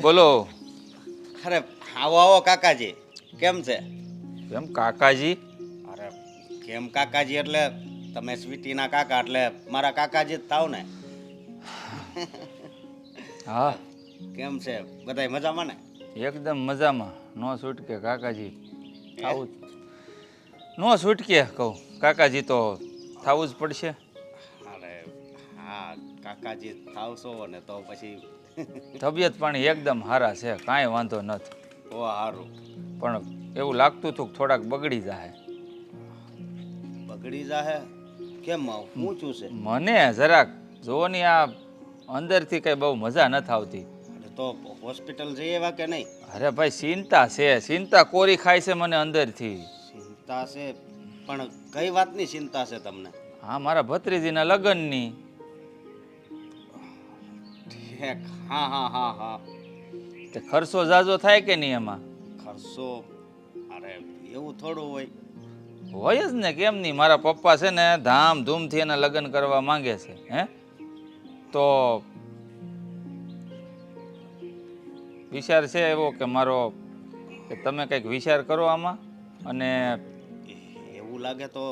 બોલો. અરે આવો આવો કાકાજી, કેમ છે? એમ કાકાજી? અરે કેમ કાકાજી એટલે તમે સ્વીટીના કાકા એટલે મારા કાકાજી જ થાવ ને. હા, કેમ છે બધાય મજામાં ને? એકદમ મજામાં. નો છૂટકે કાકાજી હે? થાવું જ નો છૂટકે કહું. કાકાજી તો થાવું જ પડશે. અરે હા, કાકાજી થાવશો ને તો પછી તબિયત પાણી એકદમ સારા છે, કાંઈ વાંધો નથી. તો સારું. પણ એવું લાગતું હતું કે થોડાક બગડી જાય. બગડી જાહે? કેમ હું છું છે? મને જરાક જોવો ને આ અંદરથી કઈ બહુ મજા નથી આવતી. તો હોસ્પિટલ જઈએ એવા કે નહીં? અરે ભાઈ ચિંતા છે, ચિંતા કોરી ખાય છે મને અંદરથી. ચિંતા છે પણ કઈ વાતની ચિંતા છે તમને? હા, મારા ભત્રીજીના લગ્નની. ઠીક, હા હા હા હા. તે ખર્ચો જાજો થાય કે નહીં એમાં? ખર્ચો? અરે એવું થોડું હોય. હોય જ ને, કેમ નહીં. મારા પપ્પા છે ને ધામધૂમથી એના લગ્ન કરવા માંગે છે. હે તો વિચાર છે એવો કે મારો કે તમે કંઈક વિચાર કરો આમાં. અને એવું લાગે તો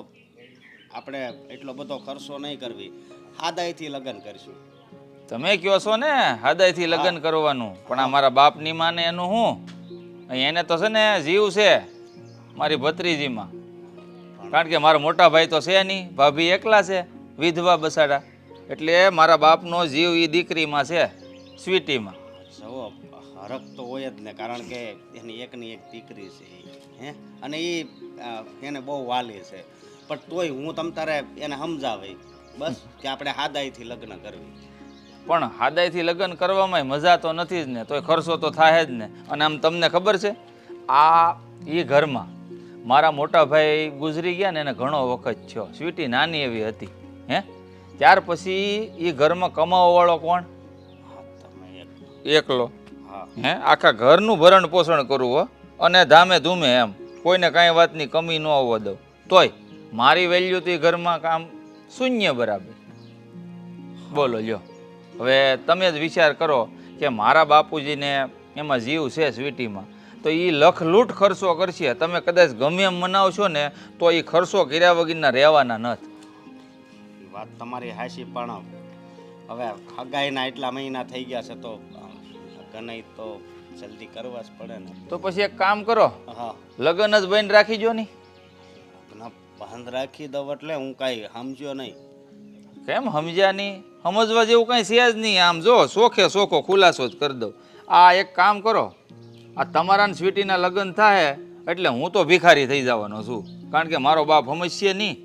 આપણે એટલો બધો ખર્ચો નહીં કરવી, સાદાઈથી લગ્ન કરીશું. તમે કહો છો ને હૃદયથી લગ્ન કરવાનું, પણ આ મારા બાપની માને એનું શું? એને તો છે ને જીવ છે મારી ભત્રીજીમાં. કારણ કે મારા મોટા ભાઈ તો છે નહીં, ભાભી એકલા છે, વિધવા બસાડા. એટલે મારા બાપનો જીવ એ દીકરીમાં છે, સ્વીટીમાં. જવો હરખ તો હોય જ ને, કારણ કે એની એકની એક દીકરી છે હે, અને એ એને બહુ વાલી છે. પણ તોય હું તમ તારે એને સમજાવે બસ કે આપણે સાદાઈથી લગ્ન કરવી. પણ હાદાઈથી લગ્ન કરવામાં મજા તો નથી જ ને, તોય ખર્ચો તો થાય જ ને. અને આમ તમને ખબર છે, આ એ ઘરમાં મારા મોટા ભાઈ ગુજરી ગયા ને એને ઘણો વખત થયો. સ્વીટી નાની એવી હતી. હે ત્યાર પછી એ ઘરમાં કમાવાવાળો કોણ? તમે એકલો. હા હે આખા ઘરનું ભરણ પોષણ કરવું હો, અને ધામે ધૂમે એમ, કોઈને કાંઈ વાતની કમી ન આવવા દઉં. તોય મારી વેલ્યુ તો એ ઘરમાં કામ શૂન્ય બરાબર. બોલો લ્યો. હવે તમે જ વિચાર કરો કે મારા બાપુજીને એમાં જીવ છે સ્વીટીમાં, તો એ લખલૂટ ખર્ચો કરશે. તમે કદાચ ગમે એમ મનાવશો ને તો એ ખર્ચો કર્યા વગરના રહેવાના નથી. એ વાત તમારી હાશી, પણ હવે હગાઈના એટલા મહિના થઈ ગયા છે તો લગ્ન તો જલ્દી કરવા જ પડે ને. તો પછી એક કામ કરો, હા, લગ્ન જ બંધ રાખી જો ની. લગ્ન બંધ રાખી દઉં એટલે હું કાંઈ સમજ્યો નહીં. કેમ સમજ્યા નહીં? સમજવા જેવું કાંઈ છે જ નહીં. આમ જો સોખે સોખો ખુલાસો જ કરી દઉં. આ એક કામ કરો, આ તમારા ને સ્વીટીના લગ્ન થાય એટલે હું તો ભિખારી થઈ જવાનો છું. કારણ કે મારો બાપ સમજશે નહીં.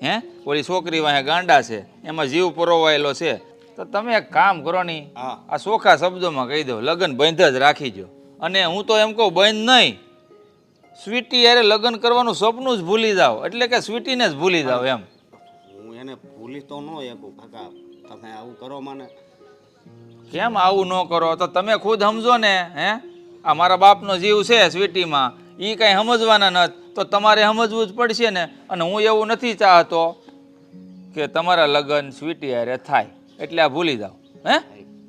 હે ઓલી છોકરી વાહે ગાંડા છે, એમાં જીવ પરોવાયેલો છે. તો તમે એક કામ કરો નહીં, હા આ સોખા શબ્દોમાં કહી દો, લગ્ન બંધ જ રાખીજો. અને હું તો એમ કહું બંધ નહીં, સ્વીટી યારે લગ્ન કરવાનું સપનું જ ભૂલી જાઓ. એટલે કે સ્વીટીને જ ભૂલી જાઓ એમ. હું એને ભૂલી તો ન શકું કાકા, તમે આવું કરો મને. કેમ આવું ન કરો? તો તમે ખુદ સમજો ને. હે આ મારા બાપનો જીવ છે સ્વીટીમાં, એ કાંઈ સમજવાના નથી, તો તમારે સમજવું જ પડશે ને. અને હું એવું નથી ચાહતો કે તમારા લગ્ન સ્વીટી હારે થાય, એટલે આ ભૂલી જાઓ. હે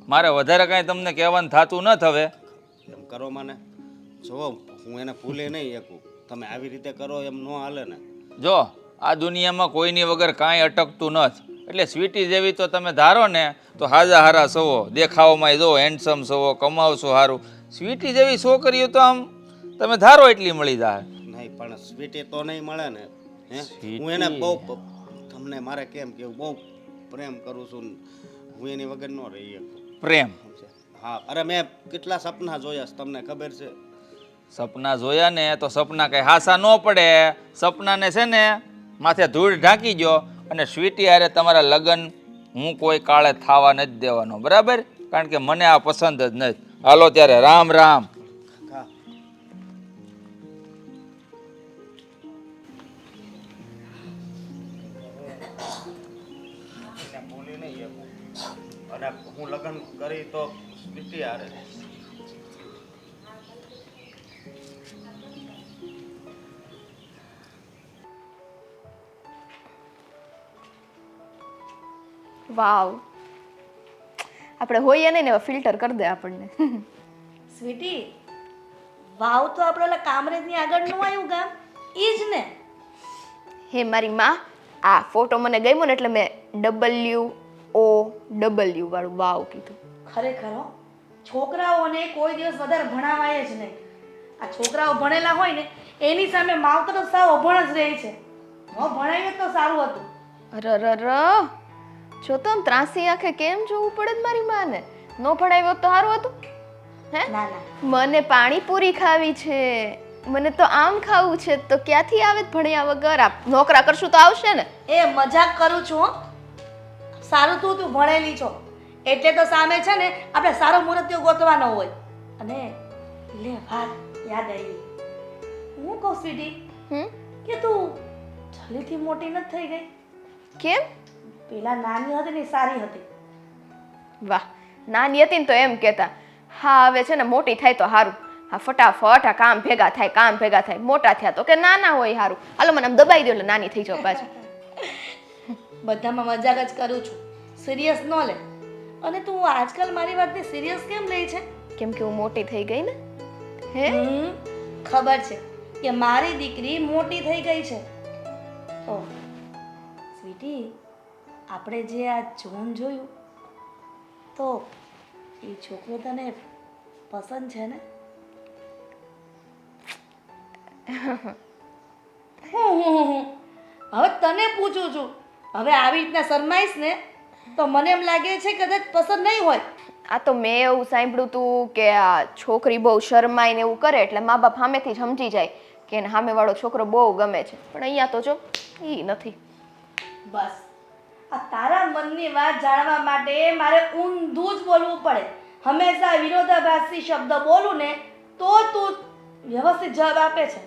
મારે વધારે કાંઈ તમને કહેવાનું થતું નથી હવે. એમ કરો મને. જો હું એને ભૂલે નહીં શકું, તમે આવી રીતે કરો એમ ન હાલે ને. જો આ દુનિયામાં કોઈની વગર કાંઈ અટકતું નથી. એટલે સ્વીટી જેવી તો તમે ધારો ને તો હાજા હારા સવો, દેખાવમાં જો હેન્ડસમ સવો, કમાવશો સારું. સ્વીટી જેવી છોકરીઓ તો આમ તમે ધારો એટલી મળી જાય. નહીં પણ સ્વીટી તો નહીં મળે ને. હે સ્વીટી. હું એને બહુ, તમને મારે કેમ કેવું, બહુ પ્રેમ કરું છું ને. હું એની વગર ન રહી શકું. પ્રેમ? હા, અરે મેં કેટલા સપના જોયા છે તમને ખબર છે? સપના જોયા ને તો સપના કઈ હાસા ન પડે. સપનાને છે ને માથે ધૂળ ઢાંકી ગયો, અને સ્વીટી હારે તમારા લગ્ન હું કોઈ કાળે થવા નથી દેવાનો, બરાબર? કારણ કે મને આ પસંદ જ નથી. હાલો ત્યારે રામ રામ. કાકા એને ભૂલી નહીં શકું, અને હું લગ્ન કરી તો સ્વીટી હારે. વાવ, આપણે હોઈએ નહીં ને ફિલ્ટર કરી દે આપણને. સ્વીટી, વાવ તો આપણે ઓલા કામરેજની આગળનું આવ્યું ગામ ઈ જ ને? હે મારી માં, આ ફોટો મને ગમ્યો ને એટલે મેં WOW વાળું વાવ કીધું. ખરેખર હો, છોકરાઓને કોઈ દિવસ વધારે ભણાવાય જ નહીં. આ છોકરાઓ ભણેલા હોય ને એની સામે માવતર તો સાવ અભણ જ રહે છે. ન ભણાવીએ તો સારું હતું. અરરર, જો તો આમ ત્રાસી આંખે કેમ જોવું પડે જ મારી માને? નો ભણાવ્યો તો સારું હતું. હે ના ના, મને પાણીપુરી ખાવી છે, મને તો આમ ખાવું છે, તો ક્યાંથી આવે જ ભણ્યા વગર? આ નોકરા કરશું તો આવશે ને? એ મજાક કરું છું હો. સારું તું ભણેલી છો એટલે તો સામે છે ને આપણે સારો મુહૂર્તિયો ગોતવાનો હોય. અને લે વાત યાદ આવી. હું કહું સ્વીટી કે તું જલ્દીથી મોટી નથી થઈ ગઈ? કેમ? પેલા નાની હતી ને સારી હતી. વાહ, નાની હતી ને તો એમ કહેતા, હા હવે છે ને મોટી થાય તો સારું. હા ફટાફટ આ કામ ભેગા થાય. મોટા થયા તો કે નાના હોય સારું. હાલો મને આમ દબાઈ દો એટલે નાની થઈ જાવ પાછી. બધામાં મજાક જ કરું છું, સિરિયસ ન લે. અને તું આજકાલ મારી વાતને સિરિયસ કેમ લે છે? કેમ કે હું મોટી થઈ ગઈ ને. હે ખબર છે કે મારી દીકરી મોટી થઈ ગઈ છે. ઓ સ્વીટી, આપણે જે આ જોન જોયું તો એ છોકરો તને પસંદ છે ને? હવે તને પૂછું છું. હવે આવી રીતના શરમાઈશ ને તો મને એમ લાગે છે કદાચ પસંદ નહીં હોય. આ તો મેં એવું સાંભળ્યું તું કે આ છોકરી બહુ શરમાય ને એવું કરે એટલે મા બાપ સામેથી જ સમજી જાય કે એને સામેવાળો છોકરો બહુ ગમે છે. પણ અહીંયા તો જો એ નથી. બસ આ તારા મનની વાત જાણવા માટે મારે ઊંધું જ બોલવું પડે. હંમેશા વિરોધાભાસી શબ્દ બોલું ને તો તું વ્યવસ્થિત જવાબ આપે છે.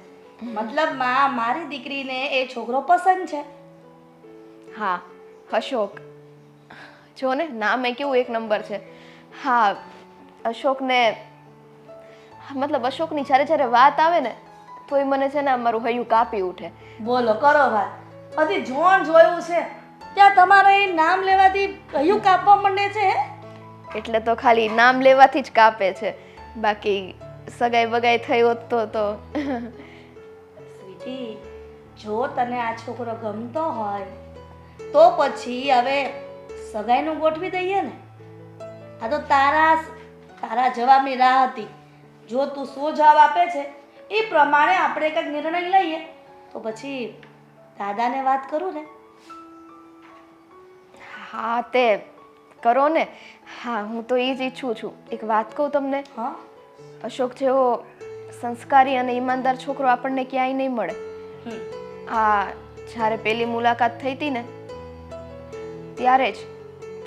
મતલબમાં મારી દીકરીને એ છોકરો પસંદ છે. હા, અશોક. જો ને નામે કેવું એક નંબર છે. હા, અશોકને મતલબ અશોકની જ્યારે વાત આવે ને તો એ મને છે ને મારું હૈયું કાપી ઉઠે. બોલો કરો વાત. હજી જોણ જોયું છે ત્યાં તમારે એ નામ લેવાથી કયું કાપવા માંડે છે? એટલે તો ખાલી નામ લેવાથી જ કાપે છે, બાકી સગાઈ વગાઈ થઈ હોત તો સ્વીટી, જો તને આ છોકરો ગમતો હોય તો પછી હવે સગાઈનું ગોઠવી દઈએ ને. આ તો તારા જવાબની રાહ હતી. જો તું શું જવાબ આપે છે એ પ્રમાણે આપણે કંઈક નિર્ણય લઈએ તો પછી દાદાને વાત કરું ને. હા તે કરો ને. હા, હું તો એ જ ઈચ્છું છું. એક વાત કહું તમને, હા, અશોક જેવો સંસ્કારી અને ઈમાનદાર છોકરો આપણને ક્યાંય નહીં મળે. આ જ્યારે પહેલી મુલાકાત થઈ હતી ને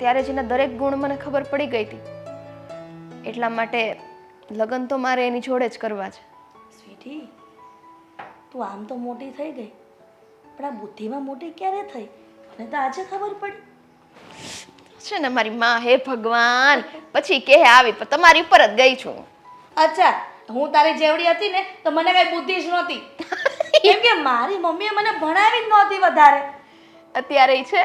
ત્યારે જ એના દરેક ગુણ મને ખબર પડી ગઈ હતી. એટલા માટે લગ્ન તો મારે એની જોડે જ કરવા છે. સ્વીટી, તું આમ તો મોટી થઈ ગઈ પણ આ બુદ્ધિમાં મોટી ક્યારે થઈ? મને તો આજે ખબર પડી. છે ને મારી માં, હે ભગવાન, પછી કે આવી પણ તમારી ઉપર જ ગઈ છું. અચ્છા, હું તારી જેવડી હતી ને તો મને કઈ બુદ્ધિ જ નહોતી. કેમ કે મારી મમ્મીએ મને ભણાવી જ નહોતી વધારે. અત્યારે ઈ છે.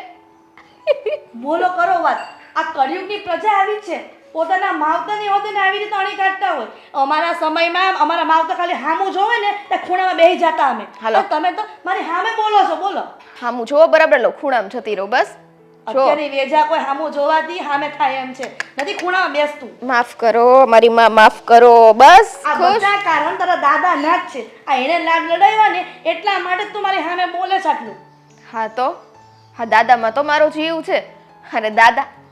બોલો કરો વાત. આ કળિયુગની પ્રજા આવી છે, પોતાના માવતરની હોદીને આવી રીતે અણી કાઢતા હોય. અમારા સમયમાં અમારા માવતર ખાલી હામું જોવે ને તે ખૂણામાં બેહી જતા અમે. હાલો. તમે તો મારી હામે બોલો છો. બોલો. હા, હું જોવો બરાબર લો ખૂણામાં જતી રહું બસ. અત્યારની વેજા કોઈ હામું જોવાથી હામે થાય એમ છે, નથી ખૂણામાં બેસતું. માફ કરો મારી માં, માફ કરો. બસ આ બધા કારણ તારા દાદા ના જ છે. આ એને લાડ લડાવ્યા ને એટલા માટે તું મારી સામે બોલે છે આટલું. હા તો હા, દાદામાં તો મારો જીવ છે. અને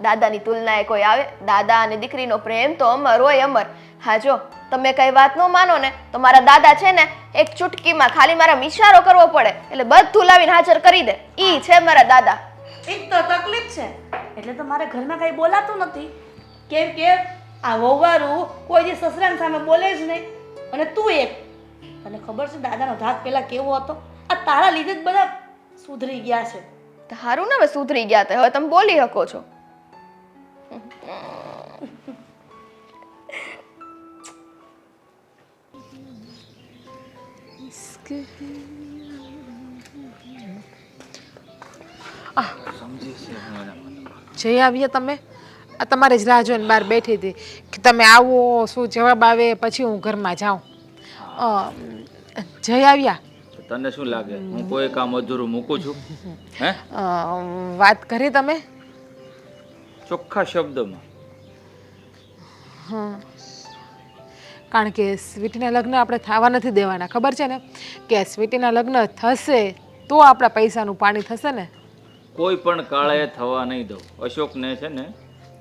દાદાની તુલનાએ કોઈ આવે? દાદા અને દીકરીનો પ્રેમ તો અમર હોય, અમર. હા જો તમે કઈ વાત ન માનો ને તો મારા દાદા છે ને એક ચૂટકીમાં ખાલી મારા ઈશારો કરવો પડે એટલે બધું લાવીને હાજર કરી દે. ઈ છે મારા દાદા. એક તો તકલીફ છે એટલે તો મારે ઘરમાં કઈ બોલાતું નથી. કેમ કે આ વહુવારું કોઈ દી સસરાની સામે બોલે જ નહીં. અને તું એક, તને ખબર છે દાદાનો ધાક પેલા કેવો હતો? આ તારા લીધે જ બધા સુધરી ગયા છે. હારું ને હવે સુધરી ગયા તો હવે તમે બોલી શકો છો. જઈ આવીએ તમે. આ તમારી જ રાહ જોઈને બહાર બેઠી હતી કે તમે આવો, શું જવાબ આવે, પછી હું ઘરમાં જાઉં. જઈ આવ્યા? તને શું લાગે હું કોઈ કામ અધૂરું મૂકું છું? હે? વાત કરી તમે? ચોખ્ખા શબ્દમાં. કારણ કે સ્વીટીના લગ્ન આપણે થવા નથી દેવાના, ખબર છે ને? કે સ્વીટીના લગ્ન થશે તો આપણા પૈસાનું પાણી થશે ને. કોઈ પણ કાળે થવા નહીં દઉં. અશોકને છે ને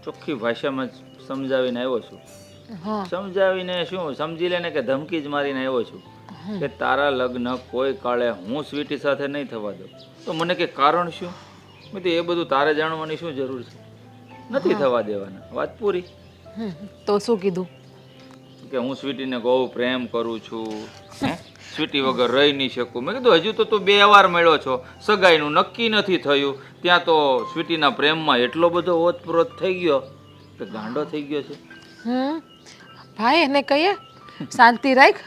ચોખ્ખી ભાષામાં જ સમજાવીને આવ્યો છું. સમજાવીને શું, સમજી લે ને કે ધમકી જ મારીને આવ્યો છું કે તારા લગ્ન કોઈ કાળે હું સ્વીટી સાથે નહીં થવા દઉં. તો મને કે કારણ શું? મેં કીધું એ બધું તારે જાણવાની શું જરૂર છે, નથી થવા દેવાના. વાત પૂરી. તો શું કીધું? કે હું સ્વીટીને બહુ પ્રેમ કરું છું, હે, સ્વીટી વગર રહી નહીં શકું. મેં કીધું હજુ તો તું 2 વાર મળ્યો છો, સગાઈનું નક્કી નથી થયું, ત્યાં તો સ્વીટીના પ્રેમમાં એટલો બધો ઓતપ્રોત થઈ ગયો કે ગાંડો થઈ ગયો છે. ભાઈ એને કહીએ શાંતિ રાખ.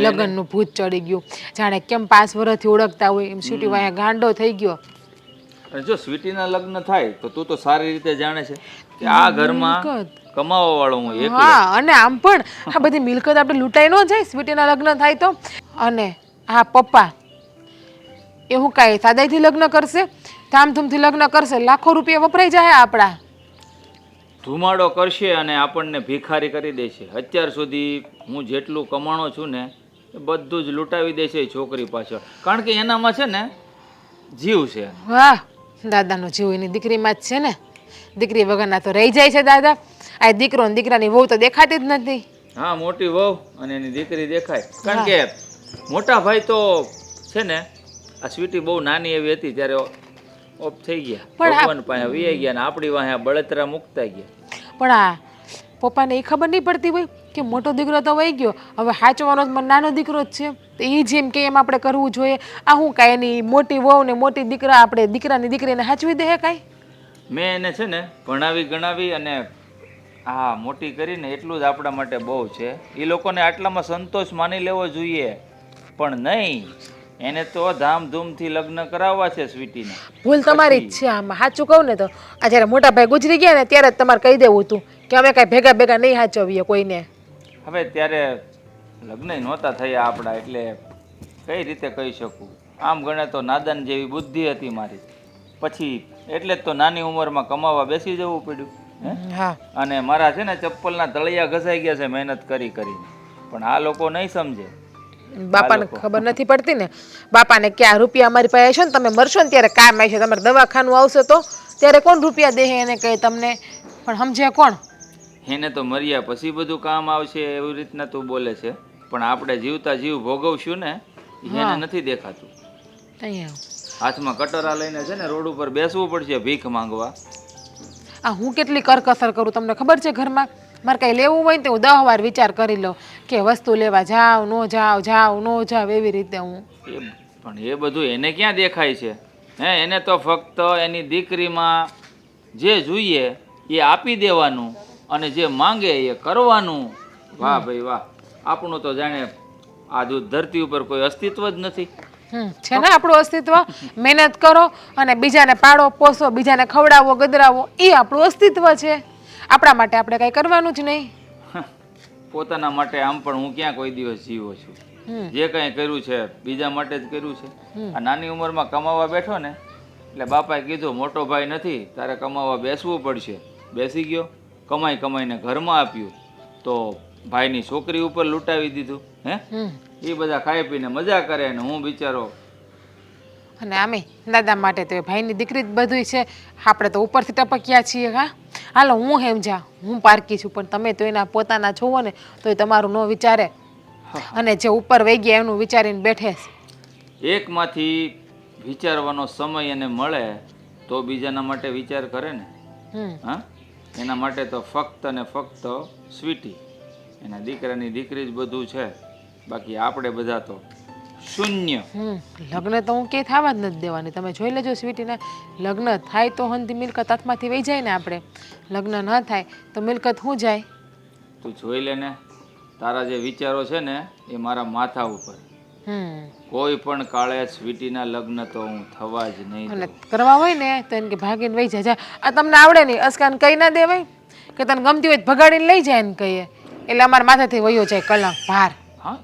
લગ્નનું ભૂત ચડી ગયું, જાણે કેમ 5 વર્ષથી ઓળખતા હોય એમ સ્વીટી વાયા ગાંડો થઈ ગયો. અને જો સ્વીટીના લગ્ન થાય તો તું તો સારી રીતે જાણે છે કે આ ઘરમાં કમાવા વાળો હું એકલો. હા, અને આમ પણ આ બધી મિલકત આપણે લૂંટાઈ ન જાય સ્વીટીના લગ્ન થાય તો. અને આ પપ્પા એ હું કાંઈ સાદાઈથી લગ્ન કરશે? ધામધૂમથી લગ્ન કરશે, લાખો રૂપિયા વપરાઈ જાય આપણા. ધુમાડો કરશે અને આપણને ભિખારી કરી દેશે. અત્યાર સુધી હું જેટલું કમાણો છું ને એ બધું જ લૂંટાવી દેશે એ છોકરી પાછળ. કારણ કે એનામાં છે ને જીવ છે. વાહ, દાદાનો જીવ એની દીકરીમાં જ છે ને. દીકરી વગરના તો રહી જાય છે દાદા. આ દીકરો ને દીકરાની વહુ તો દેખાતી જ નથી. હા, મોટી વહુ અને એની દીકરી દેખાય. કારણ કે મોટા ભાઈ તો છે ને આ સ્વીટી બહુ નાની એવી હતી ત્યારે ઓફ થઈ ગયા, ભગવાન પાસે વી ગયા ને આપણી વાહે બળતરા મુકતા ગયા. પણ આ પપ્પાને એ ખબર નહીં પડતી હોય કે મોટો દીકરો તો વહી ગયો, હવે સાચવાનો જ નાનો દીકરો જ છે. તો એ જેમ કે એમ આપણે કરવું જોઈએ. આ હું કાંઈ એની મોટી વહુ ને મોટી દીકરા આપણે દીકરાની દીકરીને સાચવી દે કાંઈ? મેં એને છે ને ભણાવી ગણાવી અને હા મોટી કરીને એટલું જ આપણા માટે બહુ છે. એ લોકોને આટલામાં સંતોષ માની લેવો જોઈએ, પણ નહીં. એને તો ધામધૂમથી લગ્ન કરાવવા છે સ્વીટીને. ભૂલ તમારી જ છે આમાં. સાચું કહું ને તો આ જ્યારે મોટા ભાઈ ગુજરી ગયા ને ત્યારે જ તમારે કહી દેવું હતું કે અમે કાંઈ ભેગા ભેગા નહીં સાચવીએ કોઈને. હવે ત્યારે લગ્ન નહોતા થયા આપણા, એટલે કઈ રીતે કહી શકું. આમ ગણે તો નાદાન જેવી બુદ્ધિ હતી મારી. પછી એટલે જ તો નાની ઉંમરમાં કમાવા બેસી જવું પડ્યું. હા, અને મારા છે ને ચપ્પલના તળિયા ઘસાઈ ગયા છે મહેનત કરી કરીને. પણ આ લોકો નહીં સમજે. બાપાને ખબર નથી પડતી ને. બાપાને કે આ રૂપિયા અમારી પાસે છે ને તમે મરશો ને ત્યારે કામ આવશે, તમારે દવાખાનું આવશે તો ત્યારે કોણ રૂપિયા દે એને કહે તમને? પણ સમજ્યા કોણ? એને તો મર્યા પછી બધું કામ આવશે એવી રીતના તું બોલે છે, પણ આપણે જીવતા જીવ ભોગવશું ને એને નથી દેખાતું. હાથમાં કટોરા લઈને છે ને રોડ ઉપર બેસવું પડશે ભીખ માંગવા. આ હું કેટલી કરકસર કરું તમને ખબર છે ઘરમાં? મારે કાંઈ લેવું હોય ને તો હું 10 વાર વિચાર કરી લઉં કે વસ્તુ લેવા જાવ ન જાવ, જાવ ન જાવ, એવી રીતે હું. પણ એ બધું એને ક્યાં દેખાય છે? હે, એને તો ફક્ત એની દીકરીમાં જે જોઈએ એ આપી દેવાનું અને જે માંગે એ કરવાનું. વાહ ભાઈ વાહ, આપણું તો જાણે આ ધરતી ઉપર કોઈ અસ્તિત્વ જ નથી. છે ને આપણું અસ્તિત્વ. મહેનત કરો અને બીજાને પાડો પોસો, બીજાને ખવડાવો ગદરાવો, એ આપણું અસ્તિત્વ છે. આપણા માટે આપણે કાંઈ કરવાનું જ નહીં. પોતાના માટે આમ પણ હું ક્યાં કોઈ દિવસ જીવો છું. જે કંઈ કર્યું છે બીજા માટે જ કર્યું છે. આ નાની ઉંમરમાં કમાવા બેઠો ને એટલે બાપાએ કીધું મોટો ભાઈ નથી, તારે કમાવા બેસવું પડશે. બેસી ગયો, કમાઈ કમાઈને ઘરમાં આપ્યું તો ભાઈની છોકરી ઉપર લૂંટાવી દીધું. હે, એ બધા ખાઈ પીને મજા કરે ને હું બિચારો. અને આમે દાદા માટે તો એ ભાઈની દીકરી જ બધું છે. આપણે તો ઉપરથી ટપક્યા છીએ. હા, હાલો હું સમજા, હું પારકી છું, પણ તમે તો એના પોતાના છો ને તો એ તમારું ન વિચારે. અને જે ઉપર વહી ગયા એનું વિચારીને બેઠે છે. એકમાંથી વિચારવાનો સમય એને મળે તો બીજાના માટે વિચાર કરે ને. હા, એના માટે તો ફક્ત ને ફક્ત સ્વીટી એના દીકરાની દીકરી જ બધું છે. બાકી આપણે બધા તો શૂન્ય. લગ્ન તો હું ક્યાંય થવા જ નથી દેવાની. તમે જોઈ લેજો સ્વીટીના લગ્ન થાય તો હંધી મિલકત હાથમાંથી વહી જાય ને. આપણે લગ્ન ન થાય તો મિલકત શું જાય? તું જોઈ લે ને, તારા જે વિચારો છે ને એ મારા માથા ઉપર. કોઈ પણ કાળે સ્વીટીના લગ્ન તો હું થવા જ નહીં અને દઉં. કરવા હોય ને તો એને કે ભાગીને વહી જાય જા. આ તમને આવડે નહીં અસ્કાને કહી ના દેવાય કે તને ગમતી હોય તો ભગાડીને લઈ જાય ને કહીએ એટલે અમારા માથાથી વયો જાય કલંક ભાર. હા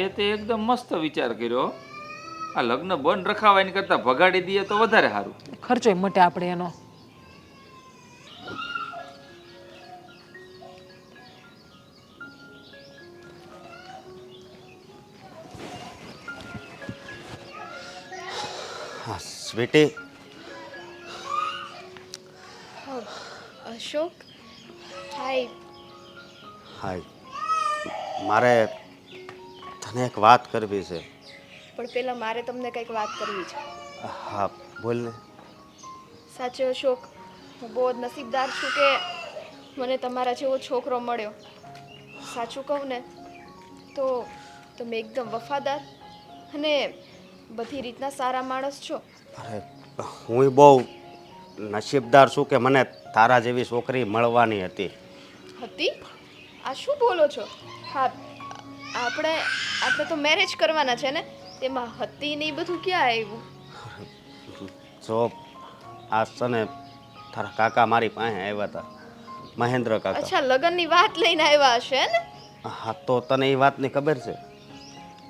એ તે એકદમ મસ્ત વિચાર કર્યો. આ લગ્ન બંધ રખાવા એની કરતાં ભગાડી દઈએ તો વધારે સારું. ખર્ચોય મટે આપણે એનો. હા સ્વીટી, અશોક હાય. હાય, મારે તને એક વાત કરવી છે. પણ પહેલાં મારે તમને કંઈક વાત કરવી છે. હા બોલ ને. સાચે અશોક, હું બહુ જ નસીબદાર છું કે મને તમારા જેવો છોકરો મળ્યો. સાચું કહું ને તો તમે એકદમ વફાદાર અને બધી રીતના સારા માણસ છો. અરે હું બહુ નસીબદાર છું કે મને તારા જેવી છોકરી મળવાની હતી. હતી? આ શું બોલો છો? હા, આપણે આપણે તો મેરેજ કરવાના છે ને, તેમાં હતી ને એ બધું ક્યાં આવ્યું? જો આ સને તારા કાકા મારી પાસે આવ્યા હતા, મહેન્દ્ર કાકા. અચ્છા, લગ્નની વાત લઈને આવ્યા હશે ને? હા તો તને એ વાતની ખબર છે?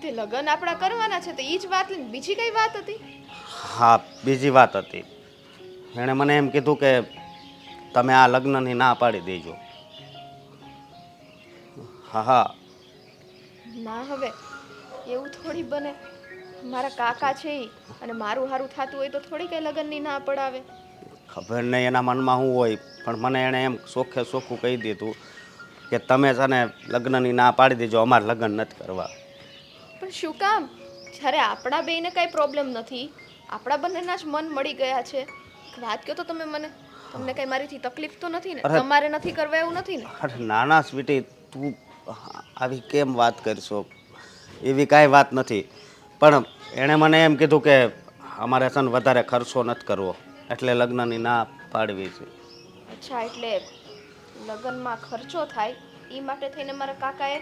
તે લગ્ન આપણા કરવાના છે તો એ જ વાત લઈને બીજી કઈ વાત હતી? હા બીજી વાત હતી. એણે મને એમ કીધું કે તમે આ લગ્નની ના પાડી દેજો. હા હા. ના હવે એવું થોડી બને. મારા કાકા છે ઈ અને મારું સારું થતું હોય તો થોડી કઈ લગ્નની ના પડાવે. ખબર નહીં એના મનમાં શું હોય, પણ મને એણે એમ ચોખ્ખે ચોખ્ખું કહી દીધું કે તમે છે ને લગ્નની ના પાડી દેજો, અમારે લગ્ન નથી કરવા. પણ શું કામ? જ્યારે આપણા બેયને કાંઈ પ્રોબ્લેમ નથી, આપણા બંનેના જ મન મળી ગયા છે. વાત કહો તો તમે મને, તમને કઈ મારીથી તકલીફ તો નથી ને? અરે. તમારે નથી કરવા એવું નથી ને? અરે નાના સ્વીટી, તું આવી કેમ વાત કરશો? એવી કાંઈ વાત નથી. પણ એણે મને એમ કીધું કે અમારે છે ને વધારે ખર્ચો નથી કરવો, એટલે લગ્નની ના પાડવી છે. અચ્છા, એટલે લગ્નમાં ખર્ચો થાય એ માટે થઈને મારા કાકાએ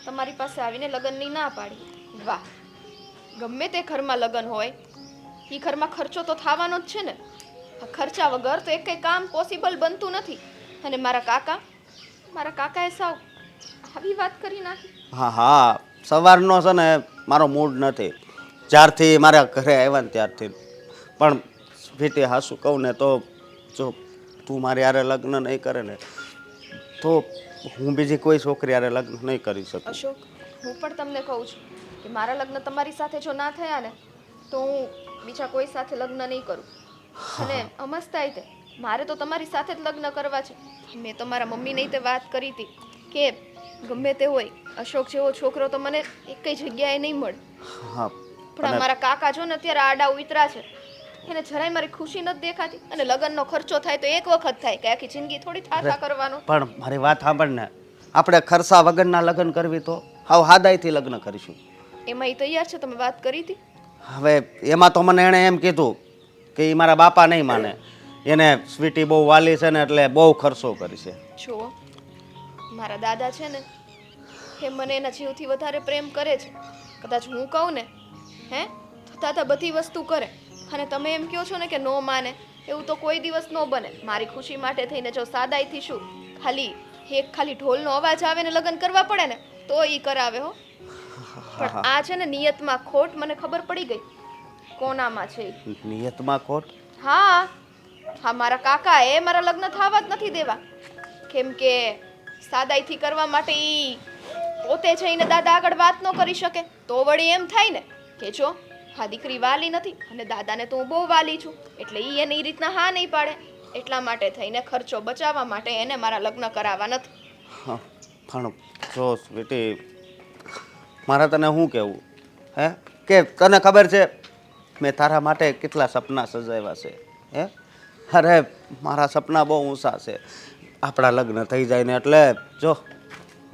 તમારી પાસે આવીને લગ્નની ના પાડી. વાહ! ગમે તે ઘરમાં લગ્ન હોય એ ઘરમાં ખર્ચો તો થવાનો જ છે ને. આ ખર્ચા વગર તો એક કંઈ કામ પોસિબલ બનતું નથી. અને મારા કાકાએ સાવ આવી વાત કરી નાખી. હા હા, સવારનો છે ને મારો મૂડ નથી, જ્યારથી મારા ઘરે આવ્યા ને ત્યારથી. પણ સ્વીટી હાસું કહું ને તો જો તું મારી હારે લગ્ન નહીં કરે ને તો હું બીજી કોઈ છોકરી હારે લગ્ન નહીં કરી શકું. અશોક, હું પણ તમને કહું છું કે મારા લગ્ન તમારી સાથે જો ના થયા ને તો હું બીજા કોઈ સાથે લગ્ન નહીં કરું. અને અમસ્તાય તે મારે તો તમારી સાથે જ લગ્ન કરવા છે. મેં તો મારા મમ્મીને તે વાત કરી હતી કે ગમે તે હોય અશોક જેવો છોકરો તો મને એકેય જગ્યાએ નહીં મળે. હા પણ આ મારા કાકા જો ને અત્યારે આડા ઉતરા છે, એને જરાય મારી ખુશી નથી દેખાતી. અને લગ્નનો ખર્ચો થાય તો એક વખત થાય, કે આખી જિંદગી થોડી થાથા કરવાનો. પણ મારી વાત સાંભળ ને, આપણે ખર્ચા વગરના લગ્ન કરવી તો હાવ હાદાઈથી લગ્ન કરીશું. એમાં એ તૈયાર છે? તમે વાત કરી હતી? હવે એમાં તો મને એણે એમ કીધું કે એ મારા બાપા નહીં માને, એને સ્વીટી બહુ વાલી છે ને એટલે બહુ ખર્ચો કરશે. જુઓ, મારા દાદા છે ને એ મને એના જીવથી વધારે પ્રેમ કરે છે. કદાચ હું કહું ને તો દાદા બધી વસ્તુ કરે. અને તમે એમ કહો છો ને કે નો માને, એવું તો કોઈ દિવસ ન બને. મારી ખુશી માટે થઈને જો સાદાઈથી શું, ખાલી ઢોલનો અવાજ આવે ને લગ્ન કરવા પડે ને તો ઈ કરાવે હો. પણ આ છે ને નિયતમાં ખોટ મને ખબર પડી ગઈ કોનામાં છે ઈ. નિયતમાં ખોટ? હા હા, મારા કાકાએ મારા લગ્ન થવા જ નથી દેવા. કેમ કે સાદાઈથી કરવા માટે ઈ પોતે જઈને દાદા આગળ વાત ન કરી શકે તો વળી એમ થાય ને કે જો હા દીકરી વાલી નથી અને દાદાને તો હું બહુ વાલી છું, એટલે ઈ એને ઈ રીતના હા નહીં પાડે. એટલા માટે થઈને ખર્ચો બચાવવા માટે એને મારા લગ્ન કરાવવા નથી. હા, પણ જો સ્વીટી, મારે તને શું કહેવું કે તને ખબર છે મેં તારા માટે કેટલા સપના સજાવ્યા છે. અરે મારા સપના બહુ ઊંચા છે. આપણા લગ્ન થઈ જાય ને એટલે જો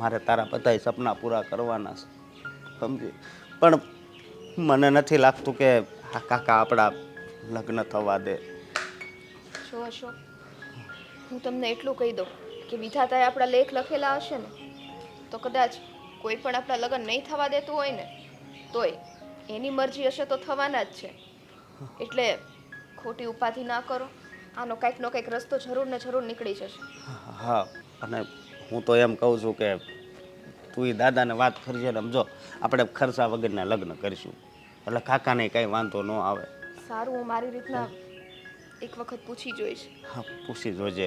મારે તારા બધાય સપના પૂરા કરવાના છે, સમજી? પણ મને નથી લાગતું કે આ કાકા આપણા લગ્ન થવા દે. જો અશોક, હું તમને એટલું કહી દઉં કે વિધાતાએ આપણા લેખ લખેલા હશે ને તો કદાચ કોઈ પણ આપણા લગ્ન નહીં થવા દેતું હોય ને તોય એની મરજી હશે તો થવાના જ છે. એટલે ખોટી ઉપાધિ ના કરો. આનો કંઈકનો કંઈક રસ્તો જરૂર ને જરૂર નીકળી જશે. હા, અને હું તો એમ કહું છું કે તું એ દાદાને વાત કરજે ને. સમજો આપણે ખર્ચા વગરના લગ્ન કરીશું એટલે કાકાને કંઈ વાંધો ન આવે. સારું, હું મારી રીતના એક વખત પૂછી જોઈશ. હા, પૂછી જોજે.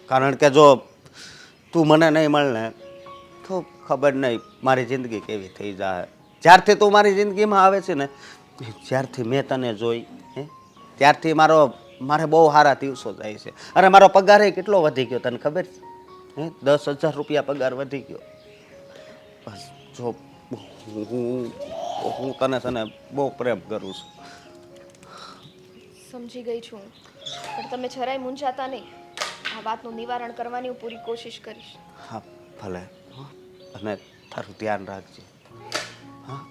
કારણ કે જો તું મને નહીં મળે તો ખબર નહીં મારી જિંદગી કેવી થઈ જાય. જ્યારથી તું મારી જિંદગીમાં આવે છે ને, જ્યારથી મેં તને જોઈ ત્યારથી મારે બહુ સારા દિવસો જાય છે. અને મારો પગાર કેટલો વધી ગયો તને ખબર છે? 10,000 રૂપિયા પગાર વધી ગયો. બસ જો હું તને બહુ પ્રેમ કરું છું. સમજી ગઈ છું, પણ તમે જરાય મૂંઝાતા નહીં. આ વાતનું નિવારણ કરવાની હું પૂરી કોશિશ કરીશ. હા, ભલે. હં? અને તારું ધ્યાન રાખજે. હા.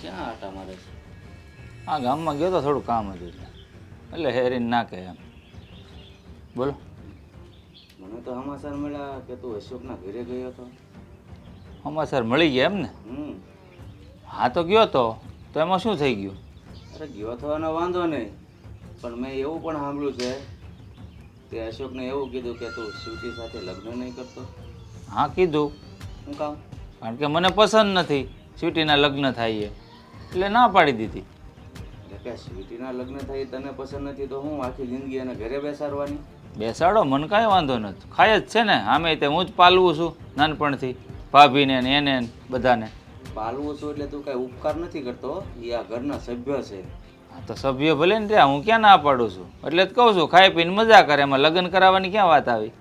ક્યાં આટા મારે છે? આ ગામમાં ગયો તો થોડું કામ હતું એટલે હેરીને ના કહે એમ. બોલો. મને તો સમાચાર મળ્યા કે તું અશોકના ઘરે ગયો હતો. સમાચાર મળી ગયા એમ ને? હા તો ગયો તો એમાં શું થઈ ગયું? અરે ગયો થવાનો વાંધો નહીં, પણ મેં એવું પણ સાંભળ્યું છે કે અશોકને એવું કીધું કે તું શિવજી સાથે લગ્ન નહીં કરતો. હા કીધું. શું કામ? કારણ કે મને પસંદ નથી સ્વીટીના લગ્ન થાય એટલે ના પાડી દીધી. એટલે કે સ્વીટીના લગ્ન થાય તને પસંદ નથી તો હું આખી જિંદગી એને ઘરે બેસાડવાની? બેસાડો, મને કાંઈ વાંધો નથી. ખાય જ છે ને, આમે તે હું જ પાલવું છું નાનપણથી, ભાભીને ને એને ને બધાને. પાલવું છું એટલે તું કાંઈ ઉપકાર નથી કરતો, એ આ ઘરના સભ્ય છે. હા તો સભ્ય ભલે ને ત્યાં, હું ક્યાં ના પાડું છું. એટલે જ કહું છું ખાઈ પીને મજા કરે, એમાં લગ્ન કરાવવાની ક્યાં વાત આવી?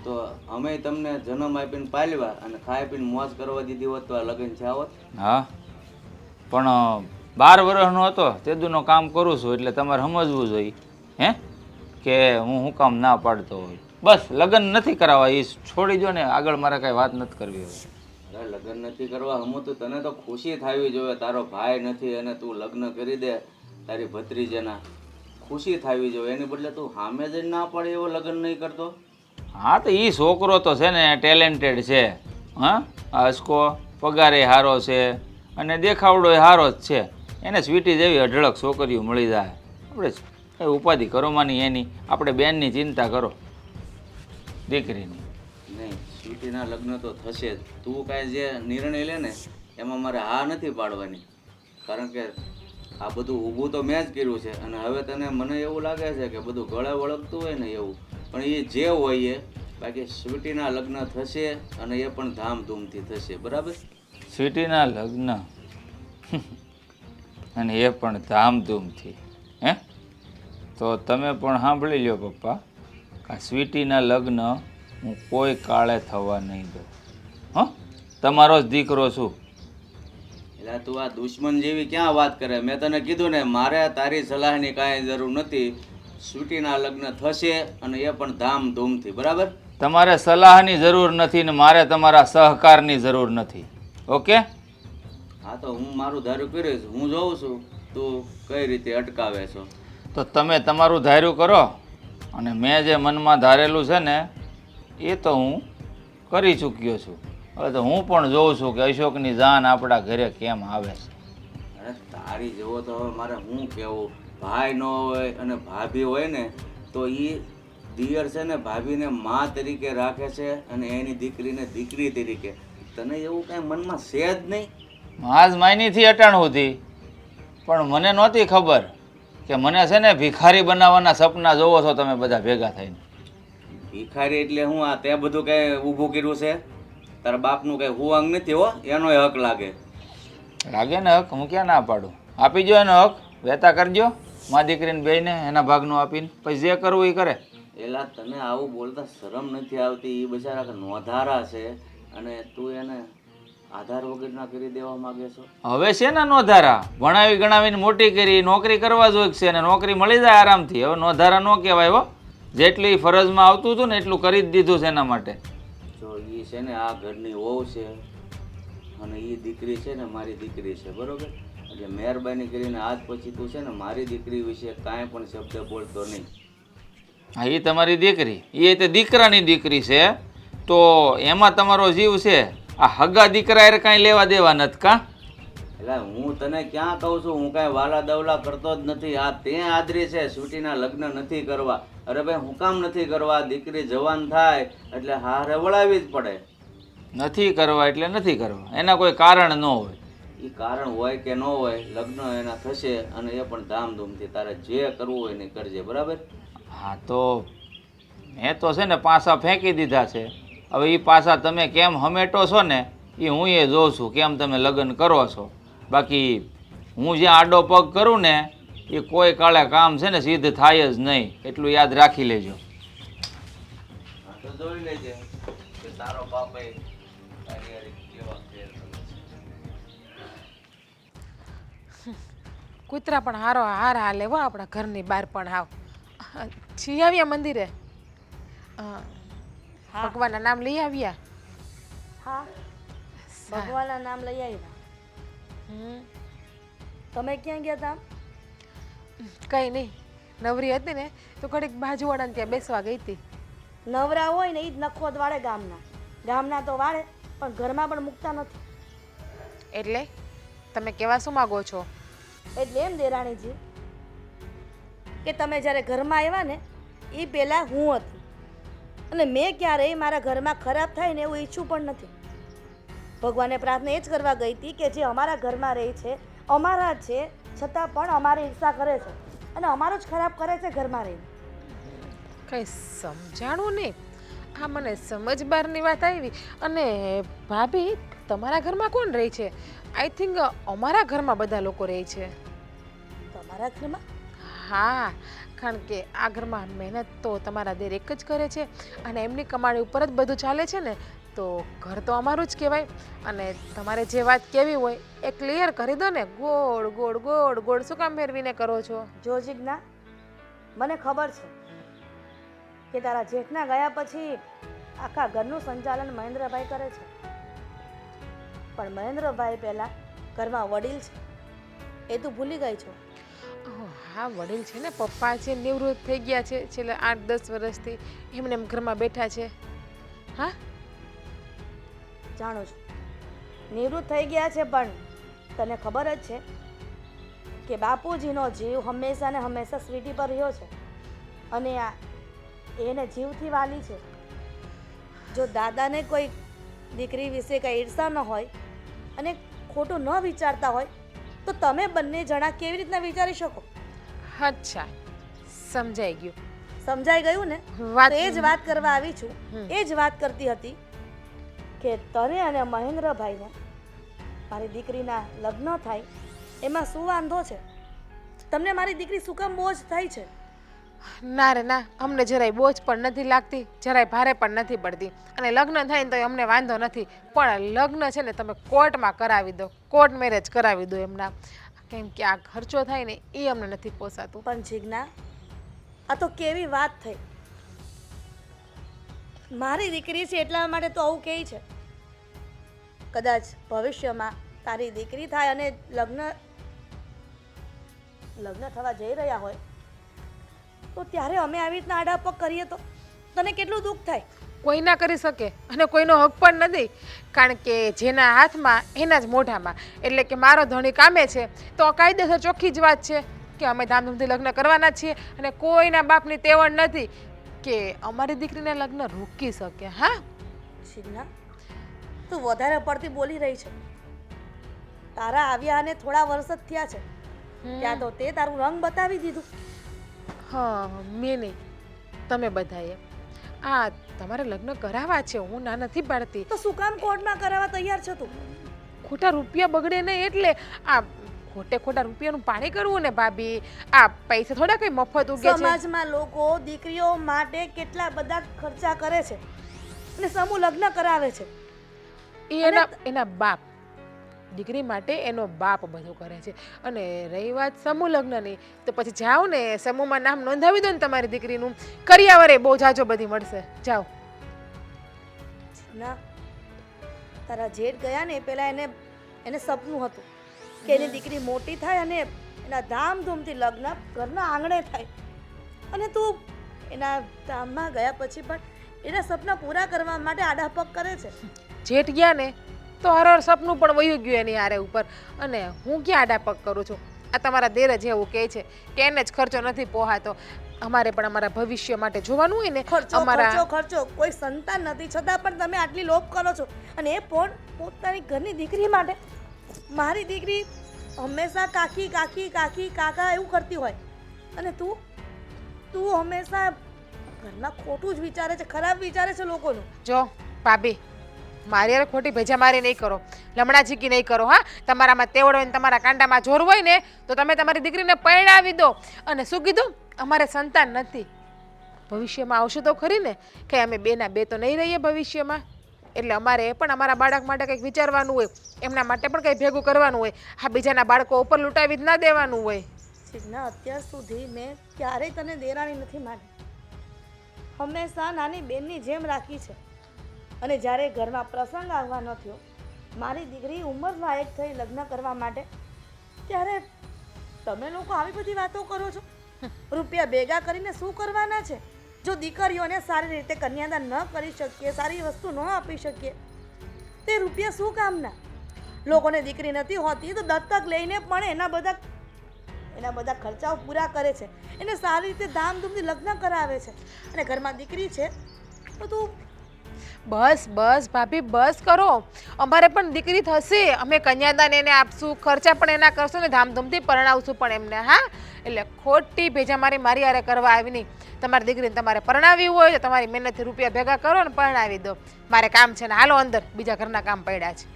તો અમે તમને જન્મ આપીને પાલવા અને ખાઈ પીને મોજ કરવા દીધી હોત તો આ લગ્ન છે આવત? હા પણ 12 વર્ષનો હતો તેદુનો કામ કરું છું એટલે તમારે સમજવું જોઈએ કે હું કામ ના પાડતો હોય. બસ લગ્ન નથી કરાવવા, એ છોડી દો ને, આગળ મારે કાંઈ વાત નથી કરવી હવે. અરે લગ્ન નથી કરવા હમું તો તને તો ખુશી થવી જોઈએ. તારો ભાઈ નથી અને તું લગ્ન કરી દે તારી ભત્રીજેના, ખુશી થવી જોઈએ. એની બદલે તું સામે જઈને ના પડે એવો લગ્ન નહીં કરતો. હા તો એ છોકરો તો છે ને ટેલેન્ટેડ છે. હા, હસકો પગારે સારો છે અને દેખાવડો એ સારો જ છે. એને સ્વીટી જેવી અઢળક છોકરીઓ મળી જાય. આપણે એ ઉપાધિ કરો માની એની, આપણે બેનની ચિંતા કરો દીકરીની. નહીં, સ્વીટીના લગ્ન તો થશે જ. તું કાંઈ જે નિર્ણય લે ને એમાં મારે હા નથી પાડવાની. કારણ કે આ બધું ઊભું તો મેં જ કર્યું છે અને હવે તને મને એવું લાગે છે કે બધું ગળે વળગતું હોય ને એવું, પણ એ જે હોય એ બાકી સ્વીટીના લગ્ન થશે અને એ પણ ધામધૂમથી થશે. બરાબર? સ્વીટીના લગ્ન અને એ પણ ધામધૂમથી. તો તમે પણ સાંભળી લો પપ્પા, કે સ્વીટીના લગ્ન હું કોઈ કાળે થવા નહીં દઉં. તમારો જ દીકરો છું. એટલે તું આ દુશ્મન જેવી ક્યાં વાત કરે? મેં તને કીધું ને મારે તારી સલાહની કાંઈ જરૂર નથી. સ્વીટીના લગ્ન થશે અને એ પણ ધામધૂમથી. બરાબર? તમારે સલાહની જરૂર નથી ને મારે તમારા સહકારની જરૂર નથી. ઓકે? હા તો હું મારું ધાર્યું કરીશ. હું જોઉં છું તું કઈ રીતે અટકાવે છો. તો તમે તમારું ધાર્યું કરો અને મેં જે મનમાં ધારેલું છે ને એ તો હું કરી ચૂક્યો છું. હવે તો હું પણ જોઉં છું કે અશોકની જાન આપણા ઘરે કેમ આવે છે. અરે તારી જેવો તો હવે મારે શું કહેવું. ભાઈ ન હોય અને ભાભી હોય ને તો એ દિયર છે ને ભાભીને મા તરીકે રાખે છે અને એની દીકરીને દીકરી તરીકે. તને એવું કાંઈ મનમાં છે જ નહીં? આજ માયનીથી અટાણ સુધી પણ મને નહોતી ખબર કે મને છે ને ભિખારી બનાવવાના સપના જોવો છો તમે બધા ભેગા થઈને. ભિખારી એટલે હું આ તે બધું કંઈ ઊભું કર્યું છે? તારા બાપનું કંઈ હુવાંગ નથી હો, એનોય હક લાગે. લાગે ને હક, હું ક્યાં ના પાડું. આપી જો એનો હક, વહેતા કરજો મા દીકરીને બેયને એના ભાગનું આપીને, પછી જે કરવું એ કરે. એલા તને આવું બોલતા શરમ નથી આવતી? એ બિચારા નોંધારા છે અને તું એને આધાર વગરના કરી દેવા માંગે છો. હવે છે ને નોધારા, ભણાવી ગણાવીને મોટી કરી, નોકરી કરવા જોઈએ છે અને નોકરી મળી જાય આરામથી. હવે નોધારા ન કહેવાય હો. જેટલી ફરજમાં આવતું હતું ને એટલું કરી જ દીધું છે એના માટે. જો એ છે ને આ ઘરની વહુ છે અને એ દીકરી છે ને મારી દીકરી છે. બરોબર? એટલે મહેરબાની કરીને આજ પછી તું છે ને મારી દીકરી વિશે કાંઈ પણ શબ્દ બોલતો નહીં. હા, એ તમારી દીકરી, એ તે દીકરાની દીકરી છે, તો એમાં તમારો જીવ છે. આ હગા દીકરા એ કાંઈ લેવા દેવા નથી કાં? એટલે હું તને ક્યાં કહું છું, હું કાંઈ વાલા દવલા કરતો જ નથી. આ તે આદરી છે સ્વીટીના લગ્ન નથી કરવા. અરે ભાઈ હું કામ નથી કરવા? દીકરી જવાન થાય એટલે હારે વળાવી જ પડે. નથી કરવા એટલે નથી કરવા, એના કોઈ કારણ ન હોય. એ કારણ હોય કે ન હોય, લગ્ન એના થશે અને એ પણ ધામધૂમથી. તારે જે કરવું હોય ને કરજે, બરાબર? હા, તો મેં તો છે ને પાસા ફેંકી દીધા છે. હવે એ પાસા તમે કેમ હમેટો છો ને એ હું એ જોઉં છું, કેમ તમે લગ્ન કરો છો. બાકી હું જ્યાં આડો પગ કરું ને એ કોઈ કાળે કામ છે ને સિદ્ધ થાય જ નહીં, એટલું યાદ રાખી લેજો. હા, તો જોઈ લેજે કે તારો બાપ એ તારી હારે કેવા ફેર કરે છે. કૂતરા પણ હાર હાલે હો આપણા ઘરની બહાર પણ આવ છી આવ્યા મંદિરે? ભગવાનના નામ લઈ આવ્યા? હા, ભગવાનના નામ લઈ આવ્યા. તમે ક્યાં ગયા હતા? કંઈ નહીં, નવરી હતી ને તો ઘડીક બાજુવાળાને ત્યાં બેસવા ગઈ હતી. નવરા હોય ને એ જ નખોદ વાળે ગામના તો વાળે, પણ ઘરમાં પણ મૂકતા નથી. એટલે તમે કેવા શું માગો છો? એટલે એમ દેરાણીજી કે તમે જ્યારે ઘરમાં આવ્યા ને એ પહેલાં હું હતી, અને મેં ક્યારેય મારા ઘરમાં ખરાબ થાય ને એવું ઈચ્છું પણ નથી. ભગવાનને પ્રાર્થના એ જ કરવા ગઈ હતી કે જે અમારા ઘરમાં રહે છે અમારા જ છે, છતાં પણ અમારી ઈર્ષા કરે છે અને અમારો જ ખરાબ કરે છે ઘરમાં રહીને. કંઈ સમજાણું નહીં. હા, મને સમજ બહારની વાત આવી. અને ભાભી, તમારા ઘરમાં કોણ રહે છે? આઈ થિંક અમારા ઘરમાં બધા લોકો રહે છે. તમારા ઘરમાં? હા, કારણ કે આ ઘરમાં મહેનત તો તમારા દેર એક જ કરે છે અને એમની કમાણી ઉપર જ બધું ચાલે છે ને, તો ઘર તો અમારું જ કહેવાય. અને તમારે જે વાત કહેવી હોય એ ક્લિયર કરી દો ને. ગોળ ગોળ ગોળ ગોળ શું કામ ફેરવીને કરો છો? જો જીજ્ઞા, મને ખબર છે કે તારા જેઠના ગયા પછી આખા ઘરનું સંચાલન મહેન્દ્રભાઈ કરે છે, પણ મહેન્દ્રભાઈ પહેલાં ઘરમાં વડીલ છે એ તું ભૂલી ગઈ છો. હા, વડીલ છે ને, પપ્પા છે, નિવૃત્ત થઈ ગયા છે છેલ્લા 8-10 વર્ષથી, એમને એમ ઘરમાં બેઠા છે. હા, જાણું છું નિવૃત્ત થઈ ગયા છે, પણ તને ખબર જ છે કે બાપુજીનો જીવ હંમેશા ને હંમેશા સ્વીટી પર રહ્યો છે અને આ એને જીવથી વાલી છે. જો દાદાને કોઈ દીકરી વિશે કંઈ ઈર્ષા ન હોય અને ખોટું ન વિચારતા હોય તો તમે બંને જણા કેવી રીતના વિચારી શકો? અચ્છા, સમજાઈ ગયું. સમજાઈ ગયું ને? વાત તો એ જ વાત કરવા આવી છું. એ જ વાત કરતી હતી કે તને અને મહેન્દ્રભાઈને મારી દીકરીના લગ્ન થાય એમાં શું વાંધો છે? તમને મારી દીકરી શું કામ બોજ થાય છે? ના રે ના, અમને જરાય બોજ પણ નથી લાગતી, જરાય ભારે પણ નથી પડતી. અને લગ્ન થાય ને તો અમને વાંધો નથી, પણ લગ્ન છે ને તમે કોર્ટમાં કરાવી દો, કોર્ટ મેરેજ કરાવી દો એમના. કેમ કે આ ખર્ચો થાય ને એ અમને નથી પોસાતું. પણ જીજ્ઞા, આ તો કેવી વાત થઈ? મારી દીકરી છે એટલા માટે તો આવું કહે છે. કદાચ ભવિષ્યમાં તારી દીકરી થાય અને લગ્ન થવા જઈ રહ્યા હોય તો ત્યારે અમે આવી રીતના આડાપગ કરીએ તો તને કેટલું દુઃખ થાય? કોઈ ના કરી શકે અને કોઈનો હક પણ નથી, કારણ કે જેના હાથમાં એના જ મોઢામાં. એટલે કે મારો ધણી કામે છે તો કાયદેસર ચોખ્ખી જ વાત છે કે અમે ધામધૂમથી લગ્ન કરવાના છીએ અને કોઈના બાપની તેવડ નથી કે અમારી દીકરીના લગ્ન રોકી શકે. હા શિગ્ના, તું વધારે પડતી બોલી રહી છે. તારા આવ્યા અને થોડા વર્ષ જ થયા છે, ત્યાં તો તે તારું રંગ બતાવી દીધું. હા, મેં નહીં, તમે બધાએ. આ તમારે લગ્ન કરાવવા છે, હું ના નથી પાડતી. તો શું કામ કોર્ટમાં કરાવવા તૈયાર છે તું? ખોટા રૂપિયા બગડે નહીં એટલે આ ખોટા રૂપિયાનું પાણી કરવું ને ભાભી. આ પૈસા થોડા કઈ મફત ઉગે છે. સમાજમાં લોકો દીકરીઓ માટે કેટલા બધા ખર્ચા કરે છે અને સમૂહ લગ્ન કરાવે છે. એના બાપ, દીકરી માટે એનો બાપ બધું કરે છે. અને રહી વાત સમૂહ લગ્નની, તો પછી જાઓ ને સમૂહમાં નામ નોંધાવી દો ને તમારી દીકરીનું. કરિયાવરે બહુ જાજો બધી મળશે, જાઓ. ના, તારા જેઠ ગયા ને પહેલા એને સપનું હતું કે એની દીકરી મોટી થાય અને એના ધામધૂમથી લગ્ન ઘરના આંગણે થાય, અને તું એના ધામમાં ગયા પછી પણ એના સપના પૂરા કરવા માટે આડાપગ કરે છે. જેઠ ગયા ને તો હર સપનું પણ વયું ગયું એની હારે ઉપર, અને હું ક્યાં આડાપગ કરું છું? આ તમારા દેર જ એવું કહે છે કે એને જ ખર્ચો નથી પોહાતો. અમારે પણ અમારા ભવિષ્ય માટે જોવાનું હોય ને. ખર્ચો ખર્ચો ખર્ચો, કોઈ સંતાન નથી છતાં પણ તમે આટલી લોભ કરો છો, અને એ પણ પોતાની ઘરની દીકરી માટે. મારી દીકરી હંમેશા કાકી કાકી કાકી કાકા એવું કરતી હોય, અને તું હંમેશા ઘરમાં ખોટું જ વિચારે છે, ખરાબ વિચારે છે લોકોનું. જો ભાભી, મારી યાર ખોટી ભેજા મારી નહીં કરો, લમણા ઝીકી નહીં કરો. હા, તમારામાં તેવડ હોય ને તમારા કાંડામાં જોર હોય ને તો તમે તમારી દીકરીને પરણાવી દો. અને શું કીધું? અમારે સંતાન નથી. ભવિષ્યમાં આવશે તો ખરી ને કે અમે બેના બે તો નહીં રહીએ ભવિષ્યમાં. એટલે અમારે પણ અમારા બાળક માટે કંઈક વિચારવાનું હોય, એમના માટે પણ કંઈ ભેગું કરવાનું હોય. હા, બીજાના બાળકો ઉપર લૂંટાવી જ ના દેવાનું હોય. સિગ્ના, અત્યાર સુધી મેં ક્યારેય તને દેરાણી નથી માની, હંમેશા નાની બેનની જેમ રાખી છે. અને જ્યારે ઘરમાં પ્રસંગ આવવાનો થયો, મારી દીકરી ઉંમર લાયક થઈ લગ્ન કરવા માટે, ત્યારે તમે લોકો આવી બધી વાતો કરો છો. રૂપિયા ભેગા કરીને શું કરવાના છે? જો દીકરીઓને સારી રીતે કન્યાદાન ન કરી શકીએ, સારી વસ્તુ ન આપી શકીએ, તે રૂપિયા શું કામના? લોકોને દીકરી નથી હોતી તો દત્તક લઈને પણ એના બધા ખર્ચાઓ પૂરા કરે છે, એને સારી રીતે ધામધૂમથી લગ્ન કરાવે છે, અને ઘરમાં દીકરી છે તો તું બસ બસ ભાભી, બસ કરો. અમારે પણ દીકરી થશે, અમે કન્યાદાન એને આપશું, ખર્ચા પણ એના કરશું ને ધામધૂમથી પરણાવશું પણ એમને. હા, એટલે ખોટી ભેજા મારી હારે કરવા આવી નહીં. તમારી દીકરીને તમારે પરણાવી હોય તો તમારી મહેનતથી રૂપિયા ભેગા કરો ને પરણાવી દો. મારે કામ છે ને, હાલો અંદર, બીજા ઘરના કામ પડ્યા છે.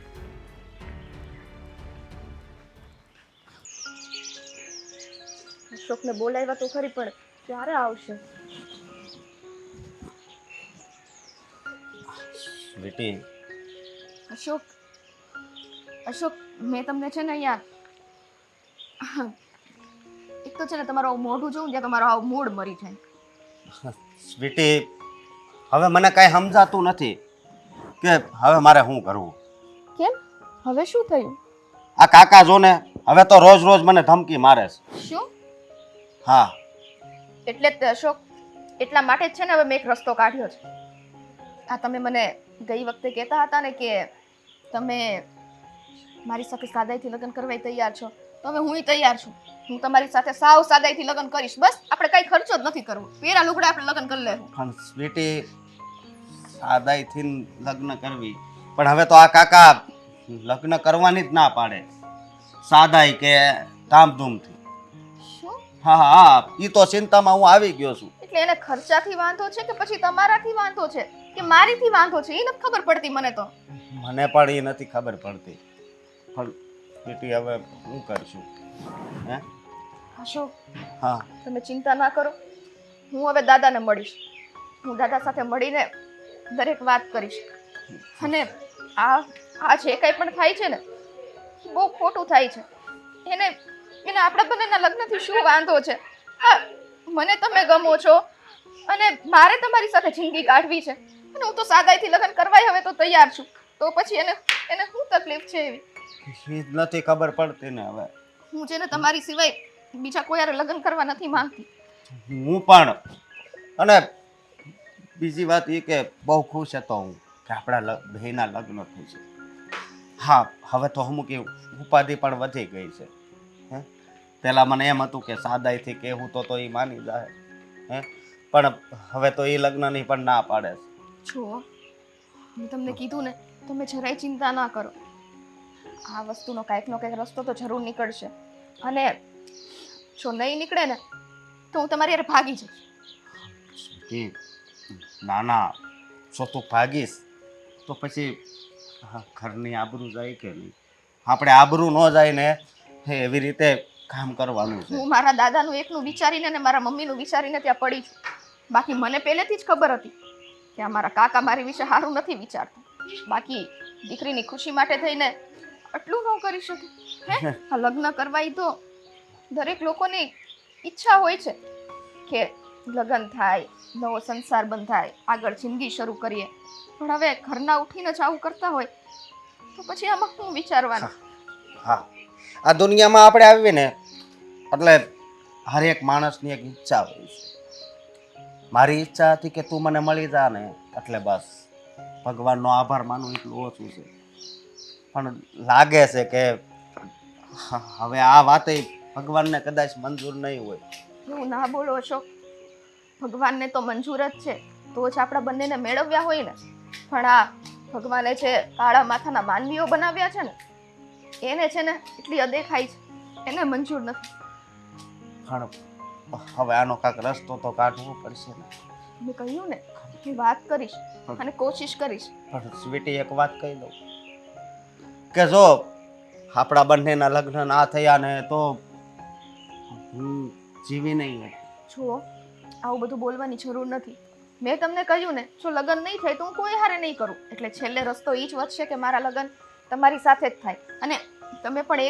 અશોકને બોલાવ્યા તો ખરી, પણ ક્યારે આવશે? સ્વીટી, અશોક, મેં તમને છે ને અહીંયા એક તો છે ને તમારું આવું મોઢું જોઉં ત્યાં તમારો આવો મૂડ મરી જાય. સ્વીટી, હવે મને કાંઈ સમજાતું નથી કે હવે મારે શું કરવું. કેમ? હવે શું થયું? આ કાકા જો ને હવે તો રોજ રોજ મને ધમકી મારે છે. શું? હા, એટલે જ તે અશોક, એટલા માટે જ છે ને હવે મેં એક રસ્તો કાઢ્યો છે. આ તમે મને ગઈ વખતે કહેતા હતા ને કે તમે મારી સાથે સાદાઈથી લગ્ન કરવા તૈયાર છો, તો હવે હું તૈયાર છું. હું તમારી સાથે સાવ સાદાઈથી લગ્ન કરીશ. બસ આપણે કઈ ખર્ચો જ નથી કરવો, પેરા લુગડા આપણે લગ્ન કરી લેવું. પણ સ્વીટી, સાદાઈથી લગ્ન કરવી, પણ હવે તો આ કાકા લગ્ન કરવાની જ ના પાડે, સાદાઈ કે ધામધૂમથી. શું? હા હા, એ તો ચિંતામાં હું આવી ગયો છું. એટલે એને ખર્ચાથી વાંધો છે કે પછી તમારાથી વાંધો છે કે મારીથી વાંધો છે? એ નથી ખબર પડતી મને તો. મને પણ એ નથી ખબર પડતી. પણ બેટી હવે શું કરશું? હે અશોક, હા, તમે ચિંતા ના કરો, હું હવે દાદાને મળીશ. હું દાદા સાથે મળીને દરેક વાત કરીશ. અને આ જે કંઈ પણ થાય છે ને, બહુ ખોટું થાય છે. એને આપણા બંનેના લગ્નથી શું વાંધો છે? હા, મને તમે ગમો છો અને મારે તમારી સાથે જિંદગી કાઢવી છે, અને હું તો સાદાઈથી લગ્ન કરવાય હવે તો તૈયાર છું. તો પછી એને શું તકલીફ છે એવી? એ જ નથી ખબર પડતી ને હવે. હું છે ને તમારી સિવાય બીજા કોઈ હારે લગ્ન કરવા નથી માંગતી. હું પણ, અને બીજી વાત એ કે બહુ ખુશ હતો હું કે આપણા ભાઈના લગ્ન થશે. હા, હવે તો અમુક ઉપાધિ પણ વધી ગઈ છે. હે, પહેલાં મને એમ હતું કે સાદાઈથી કહેવું તો એ માની જાય. હે, પણ હવે તો એ લગ્નની પણ ના પાડે છે. જુઓ, મેં તમને કીધું ને, તમે જરાય ચિંતા ના કરો. આ વસ્તુનો કાંઈકનો કંઈક રસ્તો તો જરૂર નીકળશે. અને જો નહીં નીકળે ને તો હું તમારી હારે ભાગી જઈશ. ના ના, જો તું ભાગીશ તો પછી ઘરની આબરૂ જાય કે નહીં? આપણે આબરૂ ન જાય ને એવી રીતે કામ કરવાનું છે. હું મારા દાદાનું એકનું વિચારીને અને મારા મમ્મીનું વિચારીને ત્યાં પડી છું. બાકી મને પહેલેથી જ ખબર હતી કે આ મારા કાકા મારી વિશે સારું નથી વિચારતા. બાકી દીકરીની ખુશી માટે થઈને આટલું ન કરી શકે? હે, આ લગ્ન કરવાય તો દરેક લોકોની ઈચ્છા હોય છે કે લગ્ન થાય, નવો સંસાર બંધાય, આગળ જિંદગી શરૂ કરીએ. પણ હવે ઘરના ઉઠીને જ આવું કરતા હોય તો પછી આમાં શું વિચારવાનું? હા, આ દુનિયામાં આપણે આવીએ ને એટલે હરેક માણસની એક ઈચ્છા હોય છે. મારી ઈચ્છા હતી કે તું મને મળી જા ને એટલે બસ ભગવાનનો આભાર માનું એટલું ઓછું છે. પણ લાગે છે કે હવે આ વાતે ભગવાનને કદાચ મંજૂર નહીં હોય. એવું ના બોલો અશોક, ભગવાનને તો મંજૂર જ છે, તો જ આપણા બંનેને મેળવ્યા હોય ને. પણ આ ભગવાને જે કાળા માથાના માનવીઓ બનાવ્યા છે ને એને છે ને એટલી અદેખાઈ છે, એને મંજૂર નથી. પણ હવે આનો કાંઈક રસ્તો તો કાઢવો પડશે ને. મેં કહ્યું ને હું વાત કરીશ અને કોશિશ કરીશ. પણ સ્વીટી એક વાત કહી દઉં કે જો આપણા બંનેના લગ્ન ના થયા ને તો હું જીવી નહીં શકું. જુઓ, આવું બધું બોલવાની જરૂર નથી. મેં તમને કહ્યું ને જો લગ્ન નહીં થાય તો હું કોઈ હારે નહીં કરું. એટલે છેલ્લે રસ્તો એ જ વધશે કે મારા લગ્ન તમારી સાથે જ થાય. અને તમે પણ